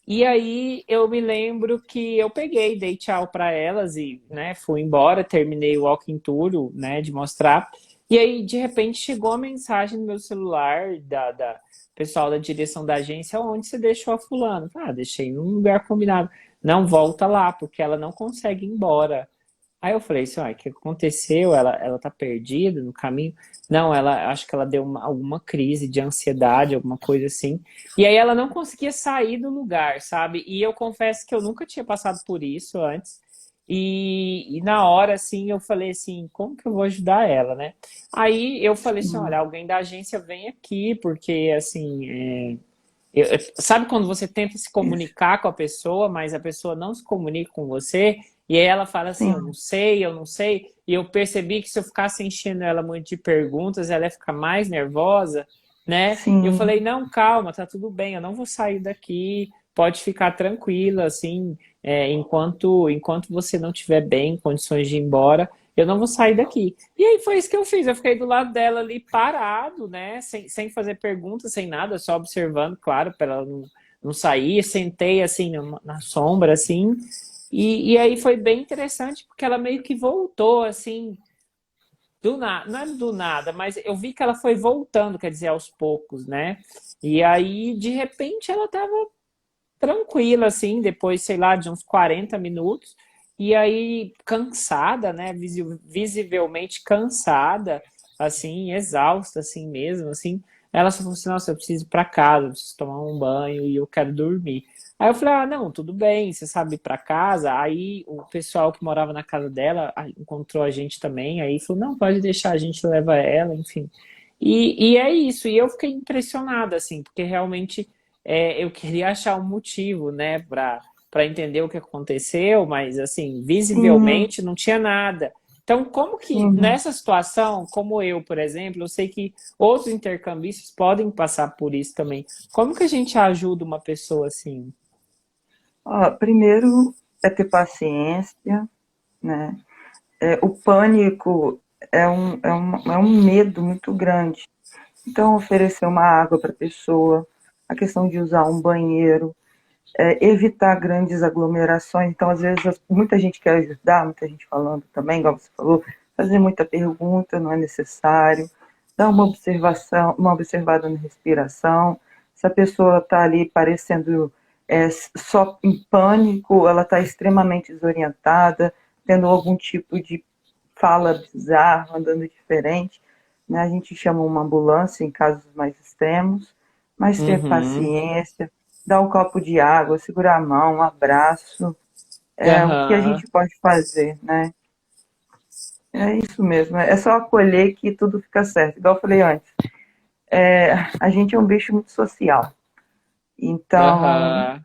E aí eu me lembro que eu peguei, dei tchau para elas e, né, fui embora, terminei o walking tour, né, de mostrar. E aí, de repente, chegou a mensagem no meu celular da pessoal da direção da agência: onde você deixou a fulana? Ah, deixei num lugar combinado. Não volta lá, porque ela não consegue ir embora. Aí eu falei assim: o que aconteceu? Ela tá perdida no caminho? Não, ela acho que ela deu alguma crise de ansiedade, alguma coisa assim. E aí ela não conseguia sair do lugar, sabe? E eu confesso que eu nunca tinha passado por isso antes. E na hora, assim, eu falei assim: como que eu vou ajudar ela, né? Aí eu falei assim: olha, Sim, alguém da agência vem aqui, porque assim. Sabe quando você tenta se isso. comunicar com a pessoa, mas a pessoa não se comunica com você, e aí ela fala assim: Sim, eu não sei, e eu percebi que se eu ficasse enchendo ela muito de perguntas, ela ia ficar mais nervosa, né? E eu falei: sim. não, calma, tá tudo bem, eu não vou sair daqui, pode ficar tranquila, assim, enquanto você não estiver bem, em condições de ir embora, eu não vou sair daqui. E aí foi isso que eu fiz. Eu fiquei do lado dela ali parado, né? Sem fazer perguntas, sem nada, só observando, claro, para ela não sair. Sentei assim na sombra, assim. E aí foi bem interessante, porque ela meio que voltou, assim, do nada, não é do nada, mas eu vi que ela foi voltando, quer dizer, aos poucos, né? E aí, de repente, ela tava tranquila, assim, depois, sei lá, de uns 40 minutos. E aí, cansada, né? Visivelmente cansada, assim, exausta, assim mesmo, assim. Ela só falou assim: nossa, eu preciso ir pra casa, eu preciso tomar um banho e eu quero dormir. Aí eu falei: ah, não, tudo bem, você sabe ir pra casa. Aí o pessoal que morava na casa dela encontrou a gente também. Aí falou: não, pode deixar, a gente leva ela, enfim. E é isso. E eu fiquei impressionada, assim, porque realmente eu queria achar um motivo, né, para entender o que aconteceu, mas assim, Sim, visivelmente não tinha nada. Então, como que sim. nessa situação, como eu, por exemplo, eu sei que outros intercambistas podem passar por isso também. Como que a gente ajuda uma pessoa assim? Ó, primeiro é ter paciência, né? O pânico é um medo muito grande. Então, oferecer uma água para a pessoa, a questão de usar um banheiro, evitar grandes aglomerações. Então, às vezes, muita gente quer ajudar, muita gente falando também, igual você falou, fazer muita pergunta não é necessário. Dar uma observação, uma observada na respiração. Se a pessoa está ali parecendo só em pânico, ela está extremamente desorientada, tendo algum tipo de fala bizarra, andando diferente, né? A gente chama uma ambulância em casos mais extremos, mas ter Uhum. paciência, dar um copo de água, segurar a mão, um abraço, é o que a Aham. gente pode fazer, né? É isso mesmo, é só acolher que tudo fica certo. Igual eu falei antes, a gente é um bicho muito social, então Aham.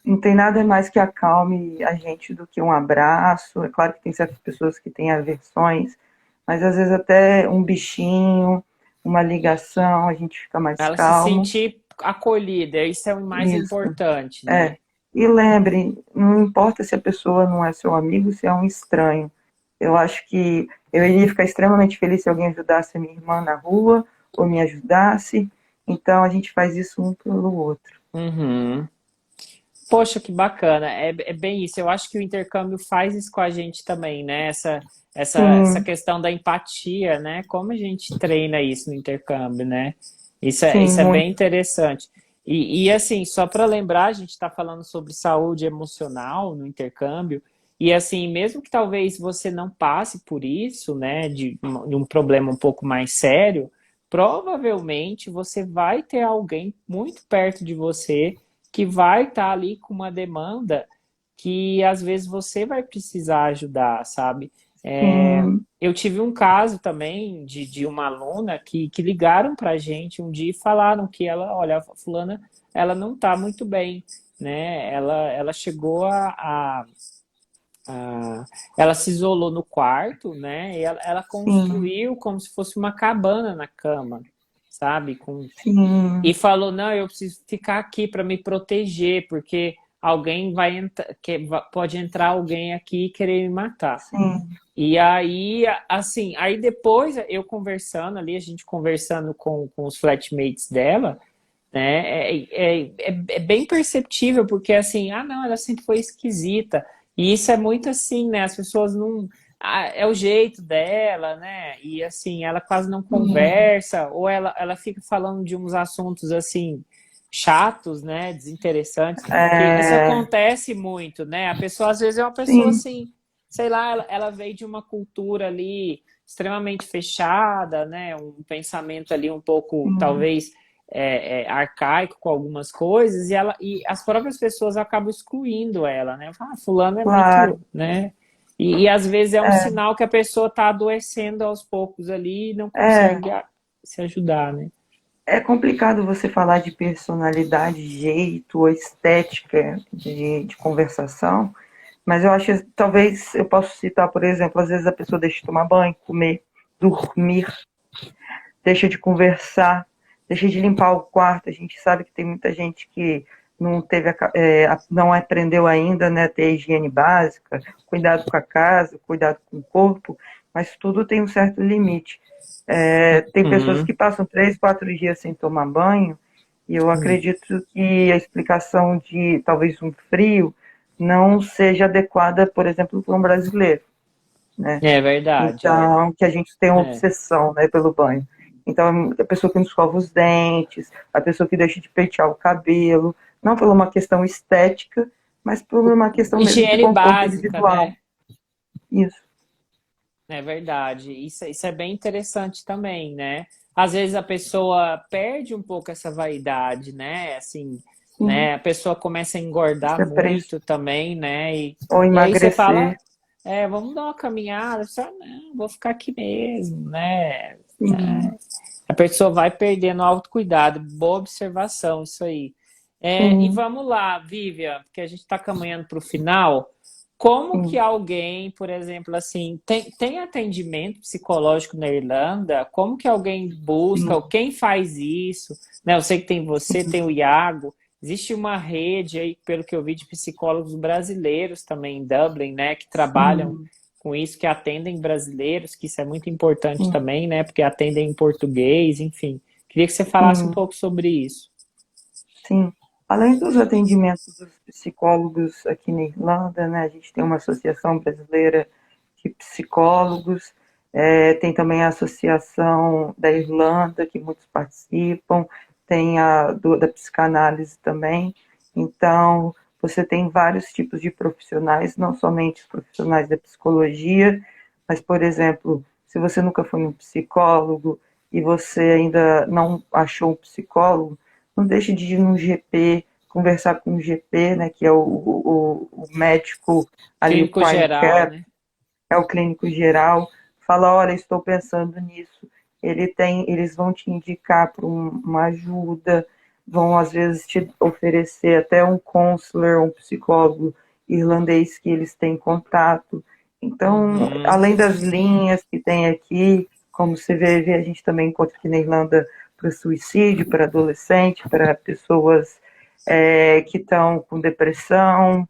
não tem nada mais que acalme a gente do que um abraço. É claro que tem certas pessoas que têm aversões, mas às vezes até um bichinho, uma ligação, a gente fica mais Ela se calmo. sentir acolhida, isso é o mais Isso, importante, né? é. E lembre, não importa se a pessoa não é seu amigo, se é um estranho. Eu acho que eu iria ficar extremamente feliz se alguém ajudasse a minha irmã na rua ou me ajudasse. Então a gente faz isso um pelo outro. Uhum. Poxa, que bacana. É bem isso. Eu acho que o intercâmbio faz isso com a gente também, né? Essa Sim, questão da empatia, né? Como a gente treina isso no intercâmbio, né? sim, Isso é bem muito. interessante. Assim, só para lembrar, a gente está falando sobre saúde emocional no intercâmbio. E assim, mesmo que talvez você não passe por isso, né? De um problema um pouco mais sério, provavelmente você vai ter alguém muito perto de você que vai estar ali com uma demanda que às vezes você vai precisar ajudar, sabe? Sim, Eu tive um caso também de uma aluna que ligaram para a gente um dia e falaram que ela, olha, a fulana, ela não está muito bem, né? Ela chegou a- ela se isolou no quarto, né? E ela sim, construiu como se fosse uma cabana na cama, sabe? E sim, falou: não, eu preciso ficar aqui para me proteger, porque alguém vai entrar, pode entrar alguém aqui e querer me matar. sim, E aí, assim, aí depois eu conversando ali, a gente conversando com os flatmates dela, né? É bem perceptível, porque assim, ah, não, ela sempre foi esquisita. E isso é muito assim, né? As pessoas não. é o jeito dela, né? E assim, ela quase não Sim. conversa, ou ela fica falando de uns assuntos assim chatos, né? Desinteressantes, que isso É, acontece muito, né? A pessoa às vezes é uma pessoa sim. assim, sei lá, ela veio de uma cultura ali extremamente fechada, né? Um pensamento ali um pouco, Sim, talvez arcaico com algumas coisas, e as próprias pessoas acabam excluindo ela, né? Ah, fulano é claro. muito, né? E às vezes é um É, sinal que a pessoa está adoecendo aos poucos ali e não é, consegue se ajudar, né? é complicado você falar de personalidade, jeito ou estética de conversação, mas eu acho que talvez eu possa citar, por exemplo, às vezes a pessoa deixa de tomar banho, comer, dormir, deixa de conversar, deixa de limpar o quarto. A gente sabe que tem muita gente que não teve não aprendeu ainda, né, ter higiene básica, cuidado com a casa, cuidado com o corpo, mas tudo tem um certo limite. Tem pessoas que Uhum. passam 3, 4 dias sem tomar banho, e eu acredito que a explicação de talvez um frio não seja adequada, por exemplo, para um brasileiro, né? É verdade, Então, que a gente tem uma é. obsessão, né, pelo banho. Então, a pessoa que não escova os dentes, a pessoa que deixa de pentear o cabelo, não por uma questão estética, mas por uma questão mesmo de Higiene conforto básica, individual. né? Isso. É verdade. Isso é bem interessante também, né? Às vezes a pessoa perde um pouco essa vaidade, né? Assim, Sim. né? A pessoa começa a Isso engordar é preço. muito também, né? Ou E aí você emagrecer. fala, vamos dar uma caminhada. A pessoa, não, vou ficar aqui mesmo, né? Sim, A pessoa vai perdendo o autocuidado. Boa observação, isso aí. E sim, vamos lá, Vivian, porque a gente está caminhando para o final. Como que sim. alguém, por exemplo, assim, tem atendimento psicológico na Irlanda? Como que alguém busca? Sim, Ou quem faz isso? Né, eu sei que tem você, sim, tem o Iago. Existe uma rede aí, pelo que eu vi, de psicólogos brasileiros também em Dublin, né, que trabalham sim, com isso, que atendem brasileiros, que isso é muito importante sim, também, né, porque atendem em português, enfim. Queria que você falasse um sim, pouco sobre isso. sim. Além dos atendimentos dos psicólogos aqui na Irlanda, né, a gente tem uma associação brasileira de psicólogos, tem também a Associação da Irlanda, que muitos participam, tem da psicanálise também. Então, você tem vários tipos de profissionais, não somente os profissionais da psicologia, mas, por exemplo, se você nunca foi um psicólogo e você ainda não achou um psicólogo, não deixe de ir num GP, conversar com o GP, né, que é o médico ali, o Clínico prime geral, care, né? é o clínico geral, fala, olha, estou pensando nisso. Eles vão te indicar para uma ajuda, vão às vezes te oferecer até um counselor, um psicólogo irlandês que eles têm contato. Então, Uhum. além das linhas que tem aqui, como você vê, a gente também encontra aqui na Irlanda para suicídio, para adolescente, para pessoas que estão com depressão,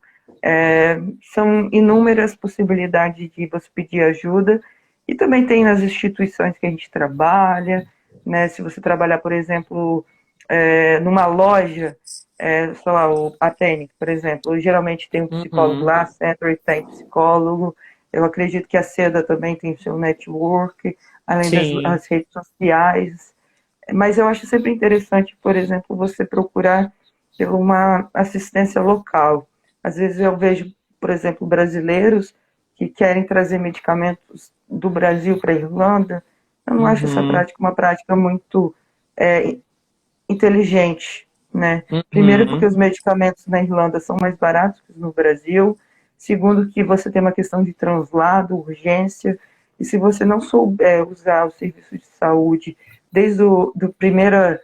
são inúmeras possibilidades de você pedir ajuda e também tem nas instituições que a gente trabalha, né? Se você trabalhar, por exemplo, numa loja, sei lá, a Tênis, por exemplo, geralmente tem um psicólogo Uhum. lá, a Century tem psicólogo, eu acredito que a Seda também tem o seu network, além das Sim. as redes sociais, mas eu acho sempre interessante, por exemplo, você procurar por uma assistência local. Às vezes eu vejo, por exemplo, brasileiros que querem trazer medicamentos do Brasil para a Irlanda. Eu não acho essa Uhum. prática uma prática muito é, inteligente, né? Primeiro, porque Uhum. os medicamentos na Irlanda são mais baratos que no Brasil. Segundo, que você tem uma questão de translado, urgência. E se você não souber usar o serviço de saúde desde a primeira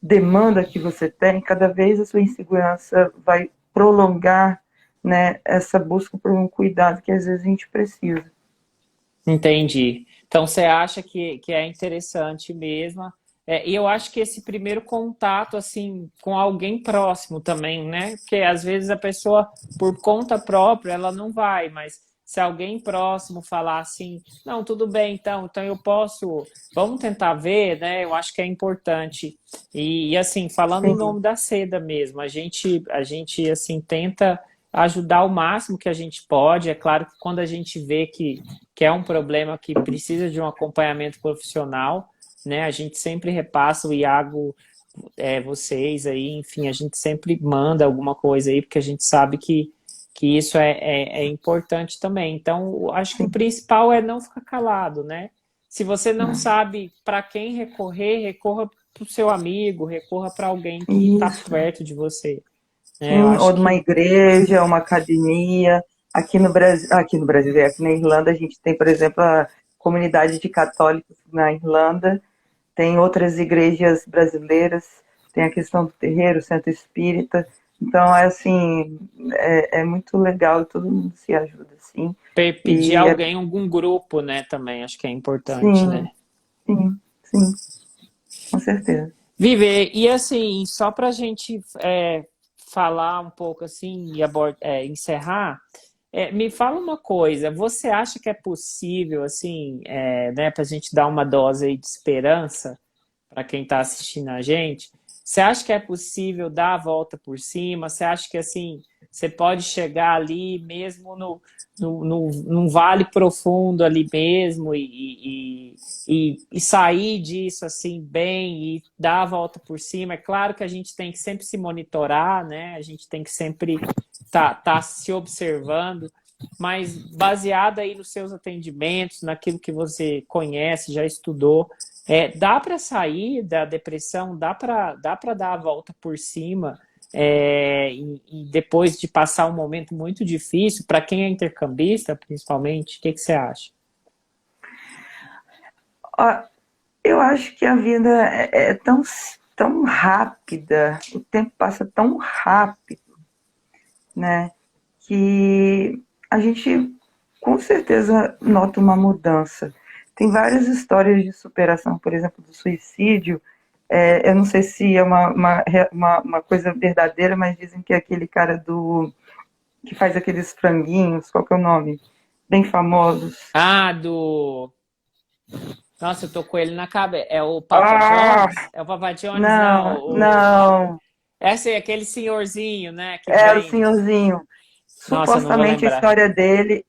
demanda que você tem, cada vez a sua insegurança vai prolongar, né, essa busca por um cuidado que às vezes a gente precisa. Entendi. Então você acha que é interessante mesmo. E eu acho que esse primeiro contato, assim, com alguém próximo também, né? Porque às vezes a pessoa, por conta própria, ela não vai, mas se alguém próximo falar assim, não, tudo bem, então eu posso, vamos tentar ver, né? Eu acho que é importante. Assim, falando em Sim, nome da seda mesmo, a gente assim, tenta. ajudar o máximo que a gente pode. É claro que quando a gente vê que é um problema que precisa de um acompanhamento profissional, né, a gente sempre repassa o Iago, vocês aí, enfim, a gente sempre manda alguma coisa aí, porque a gente sabe que isso é importante também. Então, eu acho que o principal é não ficar calado, né? Se você não sabe para quem recorrer, recorra para o seu amigo, recorra para alguém que está Isso. perto de você. Né? Eu Sim, ou acho numa que igreja, uma academia. Aqui no Brasil, aqui na Irlanda, a gente tem, por exemplo, a comunidade de católicos na Irlanda, tem outras igrejas brasileiras, tem a questão do terreiro, o centro espírita. Então, é assim, é muito legal, todo mundo se ajuda, assim. pedir E, alguém, algum grupo, né, também, acho que é importante, sim, né? sim, com certeza. Viver, e assim, só para a gente falar um pouco assim e encerrar, me fala uma coisa, você acha que é possível, assim, né, para a gente dar uma dose aí de esperança para quem está assistindo a gente, você acha que é possível dar a volta por cima? Você acha que assim você pode chegar ali mesmo num vale profundo ali mesmo e sair disso assim bem e dar a volta por cima? É claro que a gente tem que sempre se monitorar, né? A gente tem que sempre tá se observando, mas baseado aí nos seus atendimentos, naquilo que você conhece, já estudou, dá para sair da depressão, dá para dar a volta por cima, e depois de passar um momento muito difícil, para quem é intercambista, principalmente, o que você acha? Ó, eu acho que a vida é tão rápida, o tempo passa tão rápido, né? Que a gente com certeza nota uma mudança. Tem várias histórias de superação, por exemplo, do suicídio. Eu não sei se é uma coisa verdadeira, mas dizem que é aquele cara que faz aqueles franguinhos, qual que é o nome? Bem famosos. Ah, do. Nossa, eu tô com ele na cabeça. É o Papa Ah, Jones? É o Papa Jones, não. não, não. Essa é aquele senhorzinho, né, que É o vem. senhorzinho. Nossa, eu não vou Supostamente a lembrar. história dele,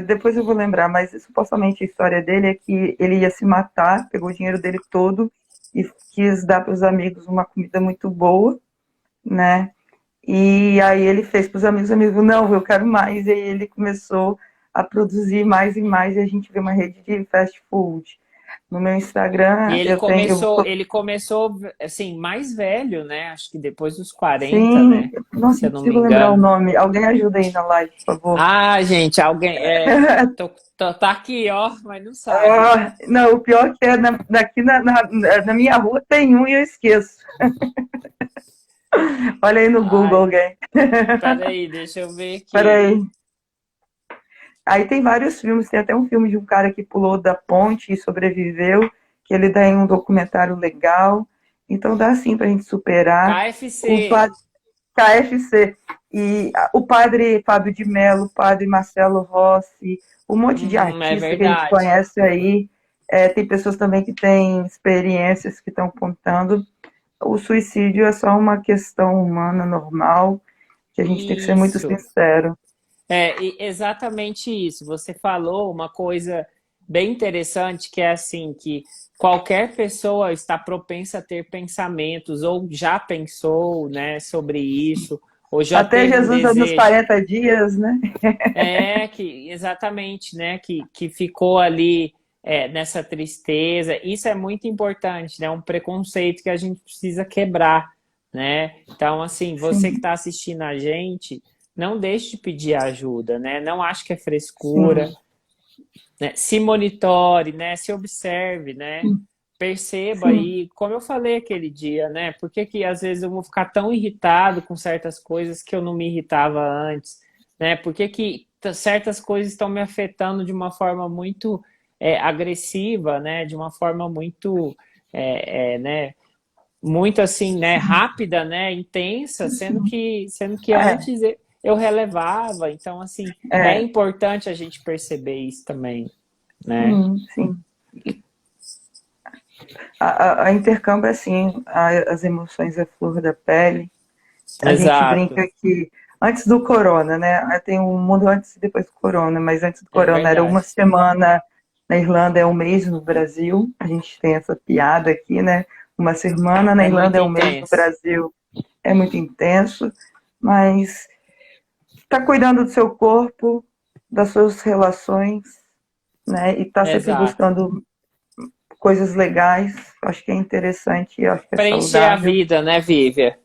depois eu vou lembrar, mas supostamente a história dele é que ele ia se matar, pegou o dinheiro dele todo e quis dar para os amigos uma comida muito boa, né? E aí ele fez para os amigos, não, eu quero mais. E aí ele começou a produzir mais e mais, e a gente vê uma rede de fast food. No meu E Instagram ele eu tenho, começou, ele começou assim, mais velho, né? Acho que depois dos 40, sim, né? não Se eu não me consigo lembrar o engano. nome. Alguém ajuda aí na live, por favor. Ah, gente, alguém. Tá aqui, ó, mas não sabe. Ah, não, o pior é que daqui na minha rua tem um e eu esqueço. Olha aí no Google Ai, alguém. peraí, deixa eu ver aqui. Peraí. Aí tem vários filmes, tem até um filme de um cara que pulou da ponte e sobreviveu, que ele dá em um documentário legal. Então dá sim pra gente superar. O KFC. padre KFC. E o padre Fábio de Mello, o padre Marcelo Rossi, um monte de É artista que a gente verdade. conhece aí. Tem pessoas também que têm experiências que estão contando. O suicídio é só uma questão humana normal, que a gente tem que ser muito Isso. sincero. Exatamente isso. Você falou uma coisa bem interessante, que é assim, que qualquer pessoa está propensa a ter pensamentos, ou já pensou, né, sobre isso, ou já Até teve um Jesus nos desejo. 40 dias, né? Exatamente, né, que ficou ali nessa tristeza. Isso é muito importante, né? Um preconceito que a gente precisa quebrar, né? Então, assim, você que Sim, está assistindo a gente, não deixe de pedir ajuda, né? Não ache que é frescura, sim, né? Se monitore, né? Se observe, né? Perceba sim, aí, como eu falei aquele dia, né? Por que que às vezes eu vou ficar tão irritado com certas coisas que eu não me irritava antes, né? Por que que certas coisas estão me afetando de uma forma muito agressiva, né? De uma forma muito, né? Muito assim, né? Rápida, né? Intensa, sendo que é, antes eu relevava. Então, assim, é é, importante a gente perceber isso também, né? sim. A intercâmbio é assim, as emoções é flor da pele. A gente Exato. brinca que antes do corona, né? Tem um mundo antes e depois do corona, mas antes do É corona era uma verdade. semana na Irlanda, é um mês no Brasil. A gente tem essa piada aqui, né? Uma semana na É Irlanda muito é um mês no intenso. Brasil. É muito intenso, mas está cuidando do seu corpo, das suas relações, né? E está sempre Exato. buscando coisas legais. Acho que é interessante, acho que é Preencher a saudável. vida, né, Vívia?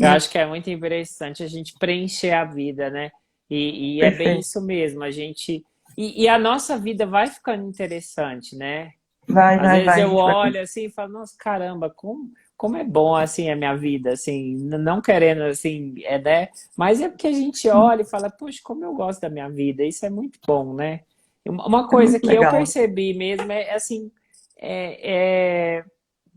Eu acho que Isso, é muito interessante a gente preencher a vida, né? E é bem perfeito. isso mesmo, a gente. E a nossa vida vai ficando interessante, né? Vai, Às vai, vezes vai. A eu gente vai. olho assim e falo, nossa, caramba, como é bom assim a minha vida, assim, não querendo assim, né? Mas é porque a gente olha e fala, poxa, como eu gosto da minha vida, isso é muito bom, né? Uma É coisa muito que eu legal. percebi mesmo é assim, é,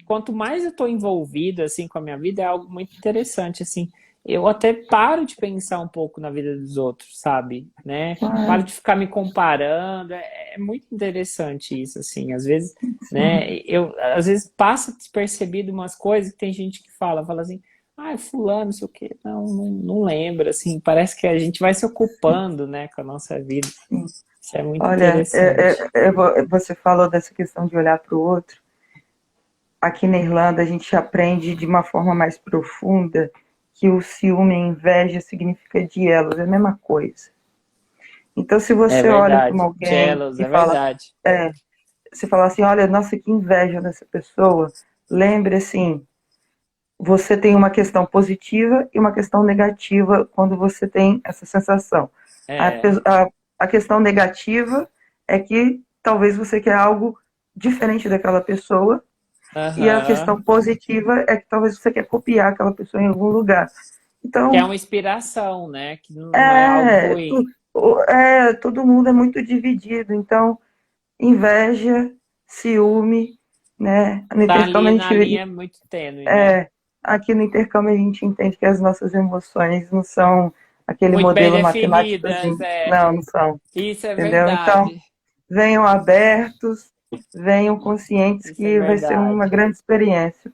quanto mais eu estou envolvido assim com a minha vida, é algo muito interessante assim. Eu até paro de pensar um pouco na vida dos outros, sabe? Né? Paro Claro, de ficar me comparando. É muito interessante isso, assim. Às vezes, sim. né? Eu às vezes passa despercebido umas coisas que tem gente que fala assim, ah, fulano, não sei o quê. Não lembra, assim. Parece que a gente vai se ocupando, né, com a nossa vida. Isso é muito Olha, interessante. você falou dessa questão de olhar para o outro. Aqui na Irlanda, a gente aprende de uma forma mais profunda que o ciúme e a inveja significa dielos, é a mesma coisa. Então, se É você olha para verdade. alguém Jealous, e é fala, verdade. você fala assim, olha, nossa, que inveja dessa pessoa, lembre assim, você tem uma questão positiva e uma questão negativa quando você tem essa sensação. A, É. a, a questão negativa é que talvez você quer algo diferente daquela pessoa, e a Aham. questão positiva é que talvez você quer copiar aquela pessoa em algum lugar. Que é Então, uma inspiração, né? Que não é algo é, ruim. todo mundo é muito dividido. Então, inveja, ciúme, né? No Tá intercâmbio ali a na gente, linha muito tênue, né? aqui no intercâmbio a gente entende que as nossas emoções não são aquele Muito bem modelo definidas, matemáticozinho. é. Não, não são. Isso é Entendeu? Então, verdade. venham abertos, venham conscientes Isso é que vai ser uma verdade. grande experiência.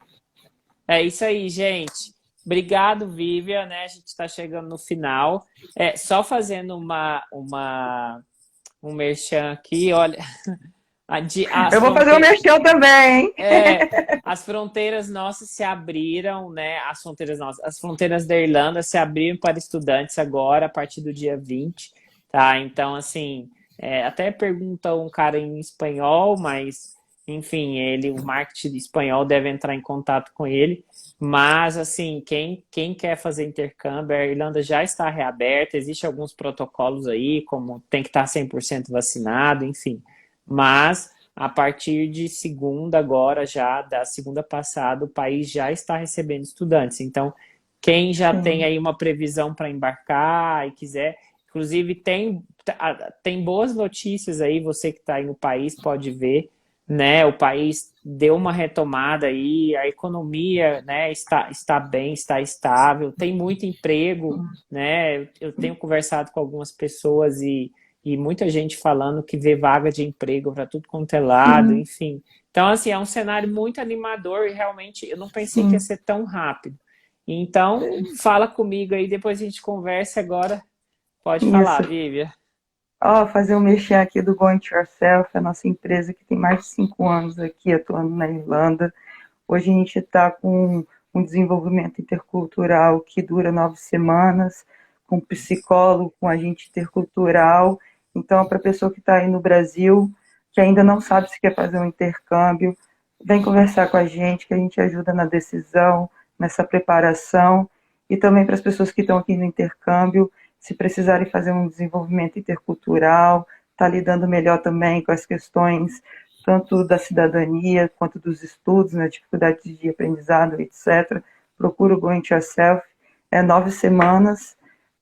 É isso aí, gente. Obrigado, Vivian, né? A gente está chegando no final. É, só fazendo um merchan aqui, olha, as Eu vou fazer o fronteiras. merchan também, hein? É, as fronteiras nossas se abriram, né? As fronteiras nossas, as fronteiras da Irlanda se abriram para estudantes agora, a partir do dia 20, tá? Então, assim, até pergunta um cara em espanhol, mas, enfim, o marketing espanhol deve entrar em contato com ele. Mas, assim, quem quer fazer intercâmbio, a Irlanda já está reaberta, existem alguns protocolos aí, como tem que estar 100% vacinado, enfim. Mas a partir de segunda, agora já, da segunda passada, o país já está recebendo estudantes. Então, quem já tem Sim. aí uma previsão para embarcar e quiser, inclusive tem boas notícias aí, você que está aí no país pode ver, né? O país deu uma retomada aí, a economia, né, está bem, está estável, tem muito emprego, né? Eu tenho conversado com algumas pessoas e muita gente falando que vê vaga de emprego para tudo quanto é lado, Sim, enfim. Então, assim, é um cenário muito animador e realmente eu não pensei que ia sim. ser tão rápido. Então, fala comigo aí, depois a gente conversa agora. Pode falar, Isso. Vívia. Ó, fazer um merchan aqui do Going to Yourself, a nossa empresa que tem mais de 5 anos aqui atuando na Irlanda. Hoje a gente está com um desenvolvimento intercultural que dura 9 semanas, com psicólogo, com agente intercultural. Então, para a pessoa que está aí no Brasil, que ainda não sabe se quer fazer um intercâmbio, vem conversar com a gente, que a gente ajuda na decisão, nessa preparação. E também para as pessoas que estão aqui no intercâmbio, se precisarem fazer um desenvolvimento intercultural, está lidando melhor também com as questões tanto da cidadania quanto dos estudos, né, dificuldades de aprendizado, etc. Procura o Going to Yourself. É 9 semanas.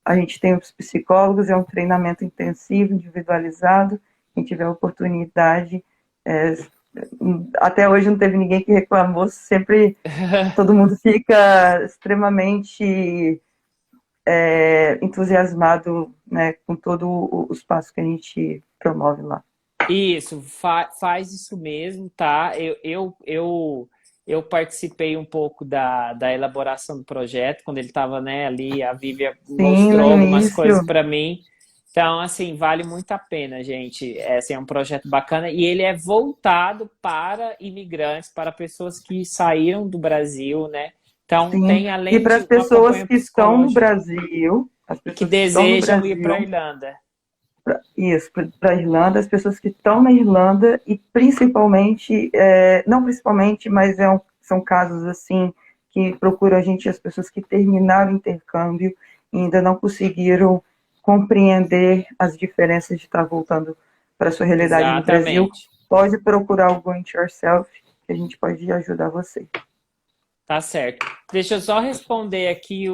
A gente tem os psicólogos, é um treinamento intensivo, individualizado. Quem tiver oportunidade, é, até hoje não teve ninguém que reclamou, sempre todo mundo fica extremamente entusiasmado, né, com todo o espaço que a gente promove lá. Isso, faz isso mesmo, tá? eu participei um pouco da elaboração do projeto, quando ele estava, né, ali, a Vívia Sim, no mostrou algumas coisas início. para mim. Então, assim, vale muito a pena, gente. Assim, é um projeto bacana e ele é voltado para imigrantes, para pessoas que saíram do Brasil, né? Então, Sim. tem E além para de as um pessoas acompanhamento que estão no psicológico Brasil, as e que pessoas que estão no desejam ir para a Brasil, Irlanda. isso, para a Irlanda, as pessoas que estão na Irlanda e principalmente, não principalmente, mas são casos assim que procuram a gente, as pessoas que terminaram o intercâmbio e ainda não conseguiram compreender as diferenças de estar voltando para a sua realidade no Brasil, Exatamente. pode procurar o Go It Yourself, que a gente pode ajudar você. Tá certo. Deixa eu só responder aqui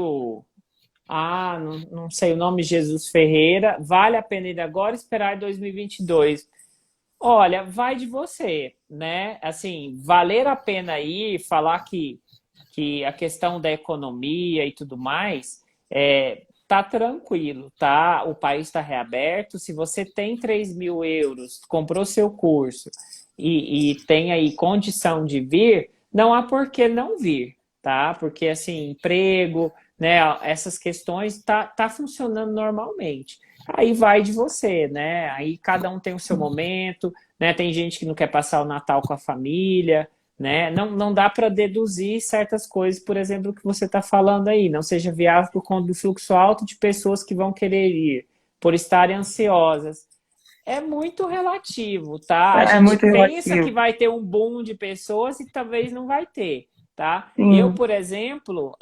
não sei o nome, Jesus Ferreira. Vale a pena ir agora ou esperar 2022? Olha, vai de você, né? Assim, valer a pena ir, falar que a questão da economia e tudo mais, tá tranquilo, tá? O país está reaberto. Se você tem 3.000 euros, comprou seu curso e tem aí condição de vir, não há por que não vir, tá? Porque, assim, emprego, né? Essas questões tá funcionando normalmente. Aí vai de você, né? Aí cada um tem o seu momento, né? Tem gente que não quer passar o Natal com a família, né? Não dá para deduzir certas coisas, por exemplo, que você está falando aí, não seja viável por conta do fluxo alto de pessoas que vão querer ir, por estarem ansiosas. É muito relativo, tá? A É gente muito pensa que relativo. vai ter um boom de pessoas e talvez não vai ter, tá? Eu, Sim, por exemplo,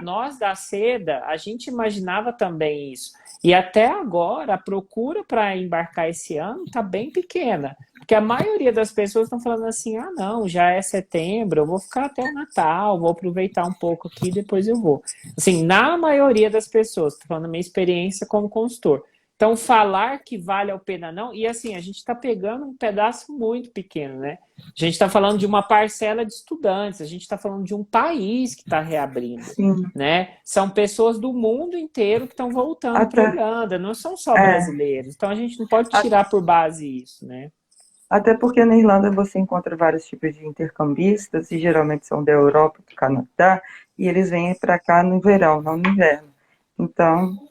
nós da Seda, a gente imaginava também isso. E até agora, a procura para embarcar esse ano está bem pequena. Porque a maioria das pessoas estão falando assim: ah, não, já é setembro, eu vou ficar até o Natal, vou aproveitar um pouco aqui e depois eu vou. Assim, na maioria das pessoas, estou falando da minha experiência como consultor. Então, falar que vale a pena não, e assim, a gente está pegando um pedaço muito pequeno, né? A gente está falando de uma parcela de estudantes, a gente está falando de um país que está reabrindo, sim. né? São pessoas do mundo inteiro que estão voltando para a Até, Irlanda, não são só é, brasileiros. Então, a gente não pode a- tirar por base isso, né? até porque na Irlanda você encontra vários tipos de intercambistas, e geralmente são da Europa, do Canadá, e eles vêm para cá no verão, não no inverno. Então,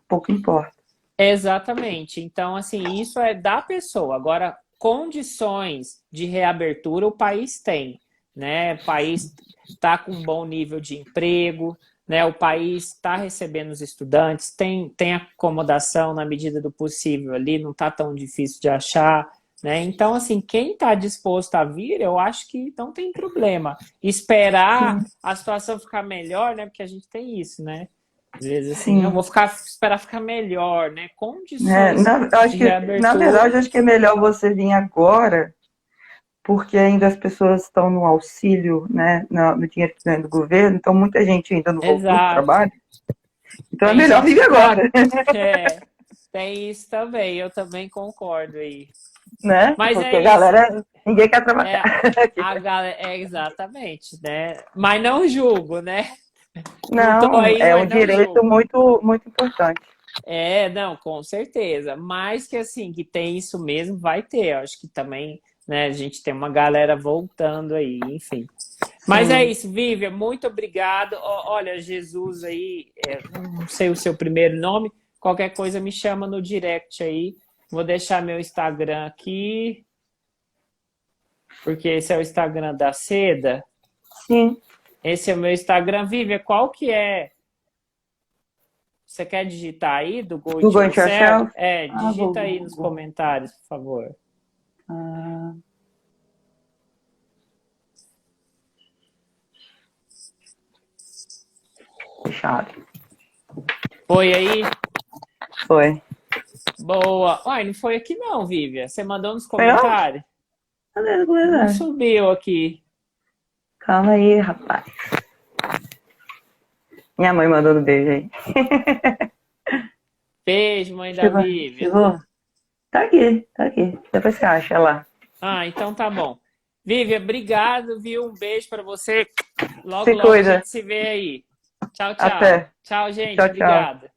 pouco importa. Exatamente. Então, assim, isso é da pessoa. Agora, condições de reabertura o país tem, né? O país está com um bom nível de emprego, né? O país está recebendo os estudantes, tem acomodação na medida do possível ali, não está tão difícil de achar, né? Então, assim, quem está disposto a vir, eu acho que não tem problema. Esperar Sim, a situação ficar melhor, né? Porque a gente tem isso, né? Às vezes assim, não sim. vou esperar ficar melhor, né? É, Condições eu de acho que, na verdade, reabertura. acho que é melhor você vir agora, porque ainda as pessoas estão no auxílio, né, no dinheiro que ganha do governo, então muita gente ainda não voltou para o Exato. trabalho, então é Tem melhor gente vir que tá. agora, Tem isso também, eu também concordo aí. né? Mas é Porque a isso. galera, ninguém quer trabalhar. É a galera, exatamente, né? Mas não julgo, né? Não tô Não, aí, é um mas não direito julgo. muito, muito importante. Não, com certeza. Mas que assim, que tem isso mesmo, vai ter. Eu acho que também, né, a gente tem uma galera voltando aí, enfim. Mas é Sim, isso, Vivian, muito obrigado. Olha, Jesus aí, não sei o seu primeiro nome, qualquer coisa me chama no direct aí. Vou deixar meu Instagram aqui, porque esse é o Instagram da Seda. sim. Esse é o meu Instagram. Vivian, qual que é? Você quer digitar aí do Go It Google It Yourself? Yourself. Ah, vou Digita aí nos Google. comentários, por favor. Ah, fechado. Foi aí? Foi. Boa. Uai, não foi aqui não, Vivian. Você mandou nos Foi onde? comentários? Cadê? Não subiu aqui. Calma aí, rapaz. Minha mãe mandando beijo aí. Beijo, mãe da Chegou? Vivian. Chegou? Tá aqui, tá aqui. Depois você acha lá. Então tá bom. Vivian, obrigado, viu? Um beijo para você. Logo, Se logo a cuida. gente se vê aí. Tchau, tchau. Até. Tchau, gente. Tchau, tchau. Obrigado.